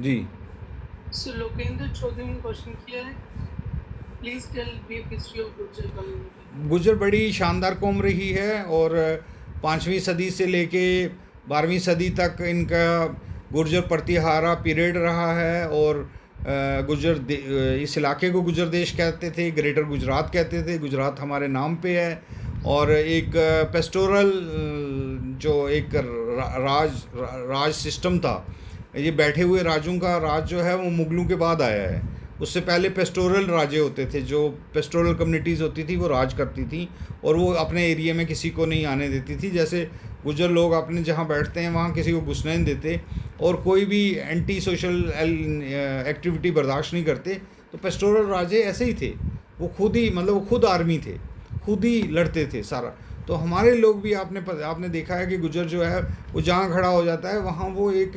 जी। So लोकेंद्र चौधरी ने क्वेश्चन किया है, please tell brief history of Gurjar community. Gurjar बड़ी शानदार कौम रही है और 5वीं सदी से लेके 12वीं सदी तक इनका गुर्जर प्रतिहारा पीरियड रहा है। और इस इलाके को गुर्जर देश कहते थे, ग्रेटर गुजरात कहते थे, गुजरात हमारे नाम पे है। और एक पेस्टोरल जो एक राज सिस्टम था, ये बैठे हुए राजों का राज जो है वो मुगलों के बाद आया है। उससे पहले पेस्टोरल राजे होते थे, जो पेस्टोरल कम्युनिटीज़ होती थी वो राज करती थी और वो अपने एरिया में किसी को नहीं आने देती थी। जैसे गुर्जर लोग अपने जहाँ बैठते हैं वहाँ किसी को घुसने नहीं देते और कोई भी एंटी सोशल एक्टिविटी बर्दाश्त नहीं करते। तो पेस्टोरल राजे ऐसे ही थे, वो खुद ही मतलब वो खुद आर्मी थे, खुद ही लड़ते थे सारा। तो हमारे लोग भी आपने देखा है कि गुर्जर जो है वो जहाँ खड़ा हो जाता है वहाँ वो एक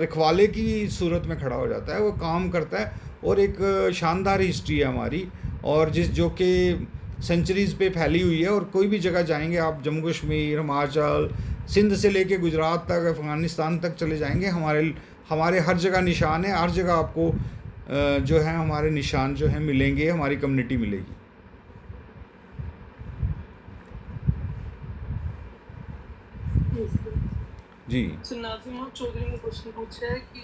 रखवाले की सूरत में खड़ा हो जाता है, वो काम करता है। और एक शानदार हिस्ट्री है हमारी, और जो कि सेंचुरीज़ पे फैली हुई है। और कोई भी जगह जाएंगे आप, जम्मू कश्मीर, हिमाचल, सिंध से लेके गुजरात तक, अफ़गानिस्तान तक चले जाएंगे, हमारे हर जगह निशान है। हर जगह आपको जो है हमारे निशान जो हैं मिलेंगे, हमारी कम्युनिटी मिलेगी। जी। So नाज़िम चौधरी ने क्वेश्चन पूछा है कि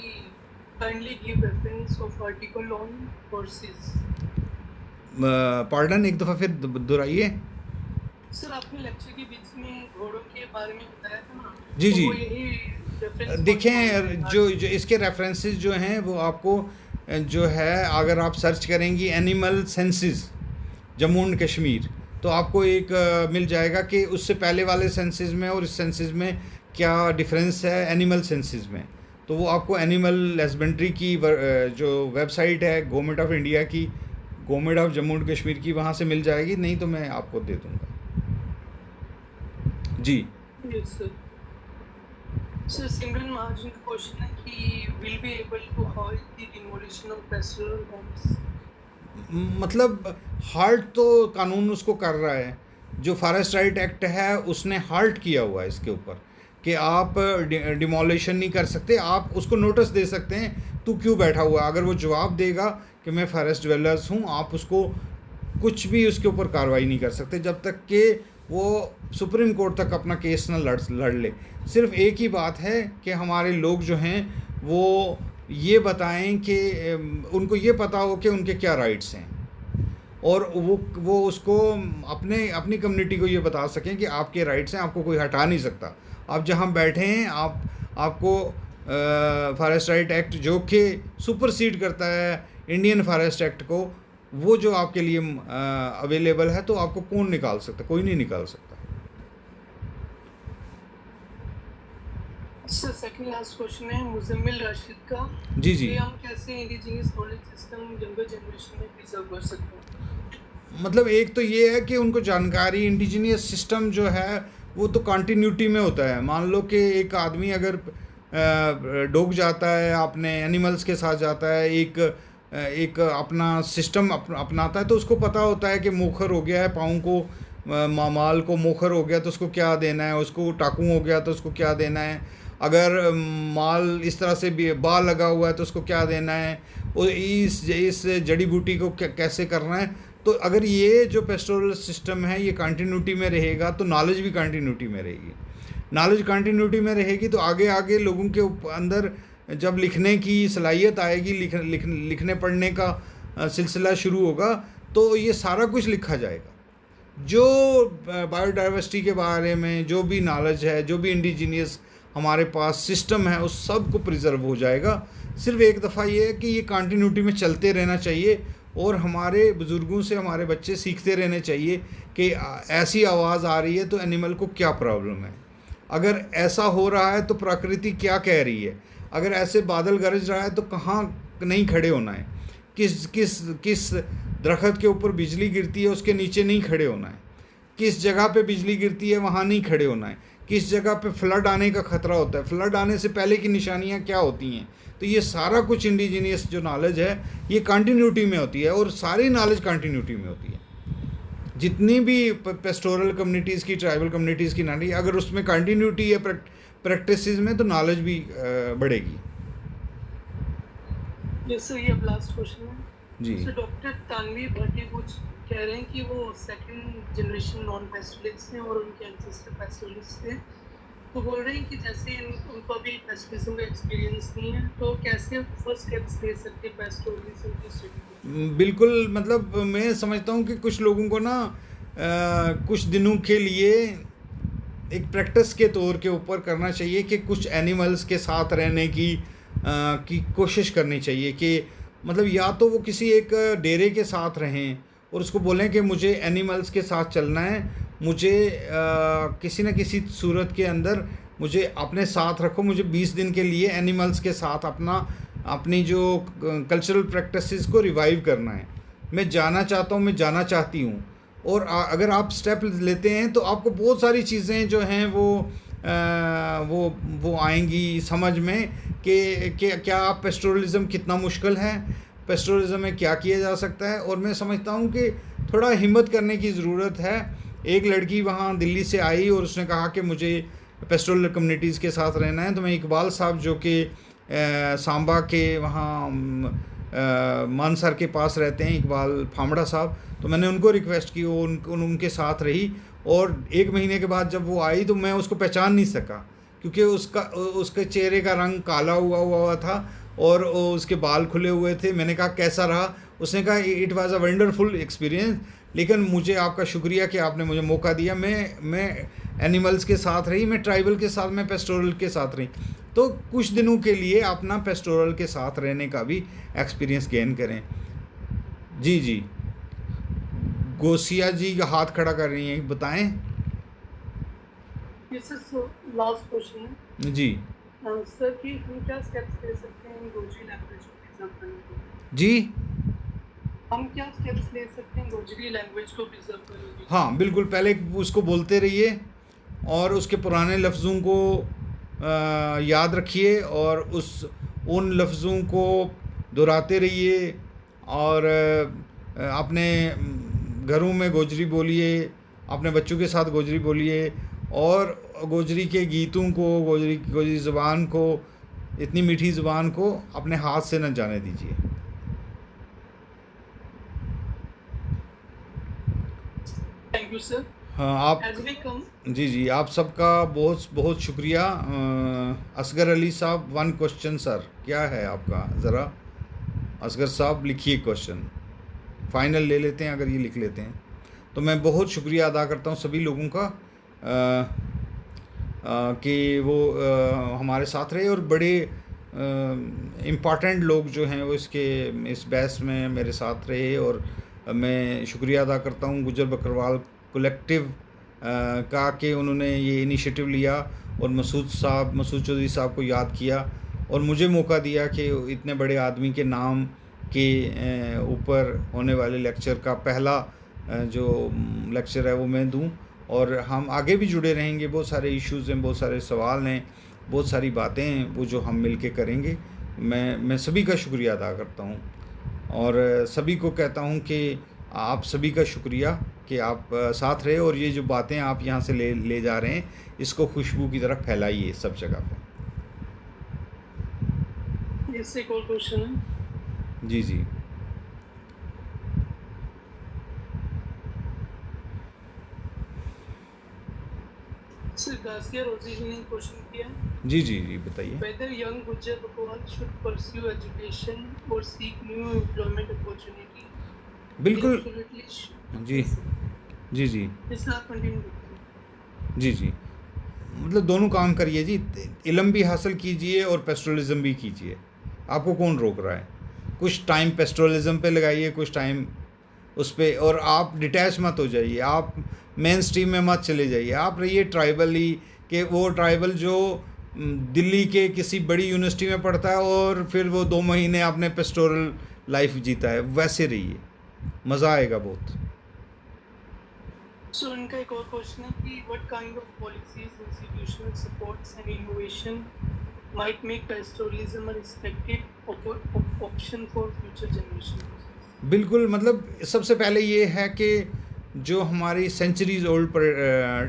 kindly give reference of article on horses. Pardon, एक दफ़ा फिर दोहराइए। सर आपने लेक्चर के बीच में घोड़ों के बारे में बताया था ना। जी तो जी। वो यही रेफरेंस देखें, जो इसके रेफरेंसेस जो हैं वो आपको जो है अगर आप सर्च करेंगी animal senses Jammu and Kashmir, तो आपको एक मिल जाएगा कि उससे पहले वाले सेंसेस में और इस सेंसेस में क्या डिफरेंस है एनिमल सेंसेस में। तो वो आपको एनिमल हस्बेंड्री की जो वेबसाइट है गवर्नमेंट ऑफ इंडिया की, government of Jammu and Kashmir की, वहाँ से मिल जाएगी, नहीं तो मैं आपको दे दूँगा। जी। Yes sir. Sir Simran Mahajan का क्वेश्चन है कि will be able to halt the demolition of pastoral homes. मतलब हाल्ट तो कानून उसको कर रहा है, जो फॉरेस्ट राइट एक्ट है उसने हाल्ट किया हुआ है इसके ऊपर कि आप डिमोलिशन नहीं कर सकते। आप उसको नोटिस दे सकते हैं, तू क्यों बैठा हुआ। अगर वो जवाब देगा कि मैं फॉरेस्ट डिवेलपर्स हूँ, आप उसको कुछ भी उसके ऊपर कार्रवाई नहीं कर सकते जब तक कि वो सुप्रीम कोर्ट तक अपना केस न लड़ ले। सिर्फ एक ही बात है कि हमारे लोग जो हैं वो ये बताएं कि उनको ये पता हो कि उनके क्या राइट्स हैं, और वो उसको अपनी कम्युनिटी को ये बता सकें कि आपके राइट्स हैं, आपको कोई हटा नहीं सकता। आप जहाँ बैठे हैं, आपको फॉरेस्ट राइट एक्ट जो कि सुपरसीड करता है इंडियन फॉरेस्ट एक्ट को, वो जो आपके लिए अवेलेबल है, तो आपको कौन निकाल सकता? कोई नहीं निकाल सकता। सर सेकंड लास्ट क्वेश्चन है मुजम्मिल राशिद का। जी जी। कि हम कैसे indigenous knowledge system younger generation में प्रिजर्व कर सकते हैं? मतलब एक तो ये है कि उनको जानकारी, इंडिजिनियस सिस्टम जो है वो तो कंटिन्यूटी में होता है। मान लो कि एक आदमी अगर डोग जाता है, अपने एनिमल्स के साथ जाता है, एक अपना सिस्टम अपनाता है, तो उसको पता होता है कि मुखर हो गया है, पाँव को माल को मोखर हो गया तो उसको क्या देना है, उसको टाकू हो गया तो उसको क्या देना है, अगर माल इस तरह से भी बाल लगा हुआ है तो उसको क्या देना है, और इस जड़ी बूटी को कैसे करना है। तो अगर ये जो पेस्टोरल सिस्टम है ये कंटिन्यूटी में रहेगा तो नॉलेज भी कंटिन्यूटी में रहेगी। नॉलेज कंटिन्यूटी में रहेगी तो आगे आगे लोगों के अंदर जब लिखने की सलाहियत आएगी, लिखने पढ़ने का सिलसिला शुरू होगा तो ये सारा कुछ लिखा जाएगा। जो बायोडाइवर्सिटी के बारे में जो भी नॉलेज है, जो भी इंडिजीनियस हमारे पास सिस्टम है, उस सब को प्रिजर्व हो जाएगा। सिर्फ एक दफ़ा ये है कि ये कंटिन्यूटी में चलते रहना चाहिए और हमारे बुज़ुर्गों से हमारे बच्चे सीखते रहने चाहिए कि ऐसी आवाज़ आ रही है तो एनिमल को क्या प्रॉब्लम है, अगर ऐसा हो रहा है तो प्रकृति क्या कह रही है, अगर ऐसे बादल गरज रहा है तो कहाँ नहीं खड़े होना है, किस किस किस दरख्त के ऊपर बिजली गिरती है उसके नीचे नहीं खड़े होना है, किस जगह पे बिजली गिरती है वहाँ नहीं खड़े होना है, किस जगह पे फ्लड आने का ख़तरा होता है, फ्लड आने से पहले की निशानियाँ क्या होती हैं। तो ये सारा कुछ इंडिजीनियस जो नॉलेज है ये कंटिन्यूटी में होती है और सारी नॉलेज कंटिन्यूटी में होती है। जितनी भी पेस्टोरल कम्युनिटीज़ की, ट्राइबल कम्युनिटीज़ की नॉलेज, अगर उसमें कंटिन्यूटी है प्रैक्टिस में तो नॉलेज भी बढ़ेगी। यस सर, ये अब लास्ट क्वेश्चन है जी सर। डॉक्टर तानवी भट्टी कुछ कह रहे हैं कि वो सेकंड जनरेशन नॉन पेस्टोरलिस्ट हैं और उनके एंसेस्टर पेस्टोरलिस्ट थे, तो बोल रहे हैं कि जैसे उनको अभी पेस्टोरलिज्म का एक्सपीरियंस नहीं है तो कैसे फर्स्ट स्टेप्स ले सकते हैं पेस्टोरलिज्म की स्टडी। बिल्कुल, मतलब मैं समझता हूँ कि कुछ लोगों को ना कुछ दिनों के लिए एक प्रैक्टिस के तौर के ऊपर करना चाहिए कि कुछ एनिमल्स के साथ रहने की कोशिश करनी चाहिए कि मतलब या तो वो किसी एक डेरे के साथ रहें और उसको बोलें कि मुझे एनिमल्स के साथ चलना है, मुझे किसी न किसी सूरत के अंदर मुझे अपने साथ रखो, मुझे 20 दिन के लिए एनिमल्स के साथ अपनी जो कल्चरल प्रैक्टिसेस को रिवाइव करना है। मैं जाना चाहता हूँ, मैं जाना चाहती हूँ। और अगर आप स्टेप लेते हैं तो आपको बहुत सारी चीज़ें जो हैं वो आएंगी समझ में कि क्या पेस्टोरलिज्म कितना मुश्किल है, पेस्टोरलिज्म में क्या किया जा सकता है। और मैं समझता हूँ कि थोड़ा हिम्मत करने की ज़रूरत है। एक लड़की वहाँ दिल्ली से आई और उसने कहा कि मुझे पेस्टोरल कम्युनिटीज़ के साथ रहना है। तो मैं इकबाल साहब जो कि सांबा के वहाँ मानसर के पास रहते हैं, इकबाल फामड़ा साहब, तो मैंने उनको रिक्वेस्ट की, वो उनके साथ रही। और 1 महीने के बाद जब वो आई तो मैं उसको पहचान नहीं सका क्योंकि उसके चेहरे का रंग काला हुआ था और उसके बाल खुले हुए थे। मैंने कहा कैसा रहा? उसने कहा it was a wonderful experience, लेकिन मुझे आपका शुक्रिया कि आपने मुझे मौका दिया। मैं एनिमल्स के साथ रही, मैं ट्राइबल के साथ, मैं पेस्टोरल के साथ रही। तो कुछ दिनों के लिए अपना पेस्टोरल के साथ रहने का भी एक्सपीरियंस गेन करें। जी जी, गोसिया जी का हाथ खड़ा कर रही हैं, बताएं। यस सर, लास्ट क्वेश्चन है जी सर कि हम क्या स्टेप्स ले सकते हैं गोजरी लैंग्वेज को प्रिजर्व करने के लिए? जी, हम क्या स्टेप्स ले सकते हैं गोजरी लैंग्वेज को प्रिजर्व करने के लिए? हाँ बिल्कुल, पहले उसको बोलते रहिए और उसके पुराने लफ्ज़ों को याद रखिए और उन लफ्ज़ों को दोहराते रहिए और अपने घरों में गोजरी बोलिए, अपने बच्चों के साथ गोजरी बोलिए और गोजरी के गीतों को, गोजरी ज़ुबान को, इतनी मीठी ज़ुबान को अपने हाथ से न जाने दीजिए। Thank you sir. हाँ आप जी जी, आप सबका बहुत बहुत शुक्रिया। असगर अली साहब, 1 क्वेश्चन सर, क्या है आपका? ज़रा असगर साहब लिखिए क्वेश्चन, फाइनल ले लेते हैं अगर ये लिख लेते हैं तो। मैं बहुत शुक्रिया अदा करता हूँ सभी लोगों का कि वो हमारे साथ रहे और बड़े इम्पॉर्टेंट लोग जो हैं वो इस बहस में मेरे साथ रहे। और मैं शुक्रिया अदा करता हूँ गुज्जर बकरवाल कलेक्टिव का कि उन्होंने ये इनिशिएटिव लिया और मसूद चौधरी साहब को याद किया और मुझे मौका दिया कि इतने बड़े आदमी के नाम के ऊपर होने वाले लेक्चर का पहला जो लेक्चर है वो मैं दूं। और हम आगे भी जुड़े रहेंगे, बहुत सारे इश्यूज़ हैं, बहुत सारे सवाल हैं, बहुत सारी बातें हैं वो जो हम मिल के करेंगे। मैं सभी का शुक्रिया अदा करता हूं और सभी को कहता हूं कि आप सभी का शुक्रिया कि आप साथ रहे, और ये जो बातें आप यहाँ से ले जा रहे हैं, इसको खुशबू की तरफ फैलाइए सब जगह पे। इससे एक और क्वेश्चन है। जी जी सर गाजिया रोजी जी ने क्वेश्चन किया, जी जी जी बताइए। whether young Gujjar Bakwal should pursue education or seek new employment opportunity. बिल्कुल। Absolutely जी yes, sir. जी जी इससे आप कंटिन्यू करते जी जी मतलब दोनों काम करिए जी, इल्म भी हासिल कीजिए और पेस्ट्रोलिज्म भी कीजिए। आपको कौन रोक रहा है? कुछ टाइम पेस्ट्रोलिज्म पे लगाइए, कुछ टाइम उस पे, और आप डिटैच मत हो जाइए, आप मेन स्ट्रीम में मत चले जाइए। आप रहिए ट्राइबली, कि वो ट्राइबल जो दिल्ली के किसी बड़ी यूनिवर्सिटी में पढ़ता है और फिर वो 2 महीने आपने पेस्टोरल लाइफ जीता है, वैसे रहिए, मज़ा आएगा बहुत। सो इनका एक और क्वेश्चन है कि what kind of policies, institutional supports and innovation might make pastoralism a respected option for future generations. बिल्कुल, मतलब सबसे पहले ये है कि जो हमारी सेंचुरीज ओल्ड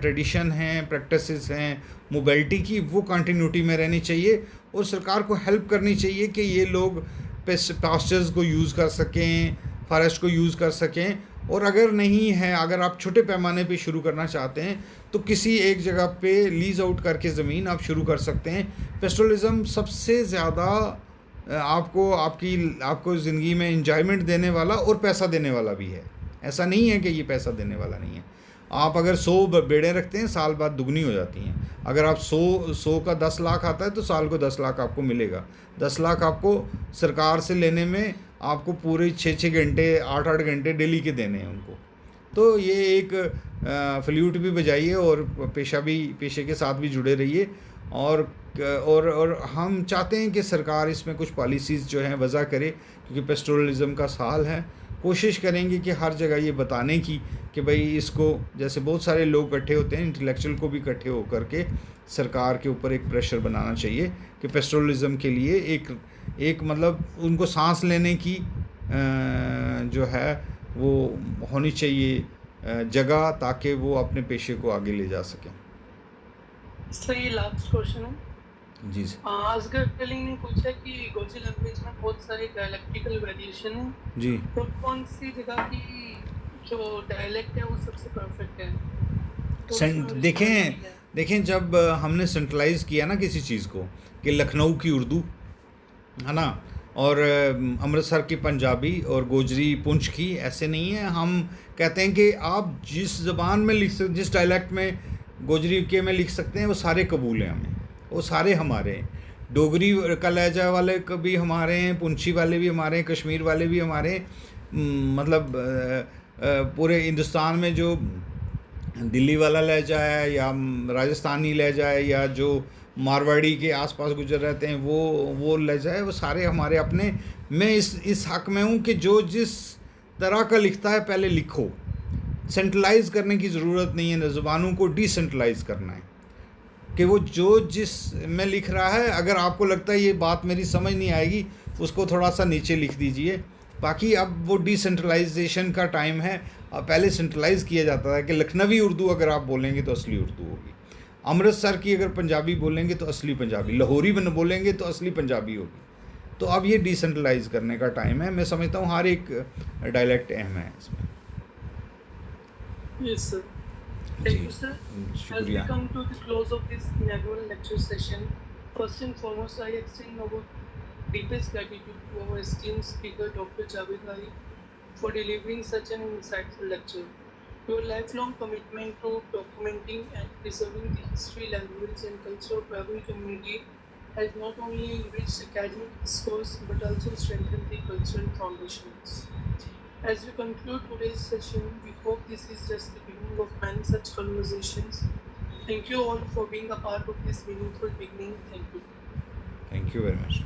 ट्रेडिशन हैं, प्रैक्टिसेस हैं मोबिलिटी की, वो कंटिन्यूटी में रहनी चाहिए, और सरकार को हेल्प करनी चाहिए कि ये लोग पास्चर्स को यूज़ कर सकें, फॉरेस्ट को यूज़ कर सकें। और अगर नहीं है, अगर आप छोटे पैमाने पे शुरू करना चाहते हैं तो किसी एक जगह पे लीज आउट करके ज़मीन आप शुरू कर सकते हैं। पेस्टोरलिज्म सबसे ज़्यादा आपको ज़िंदगी में इंजॉयमेंट देने वाला और पैसा देने वाला भी है। ऐसा नहीं है कि ये पैसा देने वाला नहीं है। आप अगर 100 बेड़ें रखते हैं, साल बाद दुगनी हो जाती हैं। अगर आप 100 का 10 लाख आता है तो साल को 10 लाख आपको मिलेगा। 10 लाख आपको सरकार से लेने में आपको पूरे 6-6 घंटे 8-8 घंटे डेली के देने हैं उनको। तो ये एक फ्लूट भी बजाइए और पेशे के साथ भी जुड़े रहिए। और हम चाहते हैं कि सरकार इसमें कुछ पॉलिसीज़ जो हैं वज़ा करे, क्योंकि पेस्टोरलिज्म का साल है। कोशिश करेंगे कि हर जगह ये बताने की कि भाई इसको, जैसे बहुत सारे लोग इकट्ठे होते हैं, इंटेलेक्चुअल को भी इकट्ठे होकर के सरकार के ऊपर एक प्रेशर बनाना चाहिए कि पेस्टोरलिज्म के लिए एक मतलब उनको सांस लेने की जो है वो होनी चाहिए जगह, ताकि वो अपने पेशे को आगे ले जा सकें। सर ये लास्ट क्वेश्चन है जी सर। असगर टेलिंग ने पूछा कि गोजी लैंग्वेज में बहुत सारे डायलेक्टिकल वेरिएशन है जी, तो कौन सी जगह की जो डायलेक्ट है वो सबसे परफेक्ट है? तो उसमें देखें जब हमने सेंट्रलाइज़ किया ना किसी चीज़ को, कि लखनऊ की उर्दू है ना, और अमृतसर की पंजाबी और गोजरी पुंछ की, ऐसे नहीं है। हम कहते हैं कि आप जिस ज़बान में जिस डायलेक्ट में गोजरी के में लिख सकते हैं वो सारे कबूल हैं हमें, वो सारे हमारे हैं। डोगरी का लहजा वाले भी हमारे हैं, पुंछी वाले भी हमारे हैं, कश्मीर वाले भी हमारे हैं। मतलब पूरे हिंदुस्तान में जो दिल्ली वाला लहजा है या राजस्थानी लहजा है या जो मारवाड़ी के आसपास गुजर रहते हैं वो लहजा है, वो सारे हमारे अपने। मैं इस हक़ में हूँ कि जो जिस तरह का लिखता है पहले लिखो। सेंट्रलाइज़ करने की ज़रूरत नहीं है, ज़ुबानों को डिसेंट्रलाइज़ करना है कि वो जो जिस में लिख रहा है, अगर आपको लगता है ये बात मेरी समझ नहीं आएगी, उसको थोड़ा सा नीचे लिख दीजिए। बाकी अब वो डिसेंट्रलाइजेशन का टाइम है। पहले सेंट्रलाइज़ किया जाता था कि लखनवी उर्दू अगर आप बोलेंगे तो असली उर्दू होगी, अमृतसर की अगर पंजाबी बोलेंगे तो असली पंजाबी, लाहौरी बन बोलेंगे तो असली पंजाबी होगी। तो अब ये डिसेंट्रलाइज़ करने का टाइम है। मैं समझता हूँ हर एक डायलेक्ट अहम है इसमें। Yes, sir. Thank ji you, sir. As we शुक्रिया। come to the close of this inaugural lecture session, first and foremost, I extend our deepest gratitude to our esteemed speaker, Dr. Javed Ali, for delivering such an insightful lecture. Your lifelong commitment to documenting and preserving the history, language, and culture of every community has not only enriched academic discourse but also strengthened the cultural foundations. As we conclude today's session, we hope this is just the beginning of many such conversations. Thank you all for being a part of this meaningful beginning. Thank you. Thank you very much.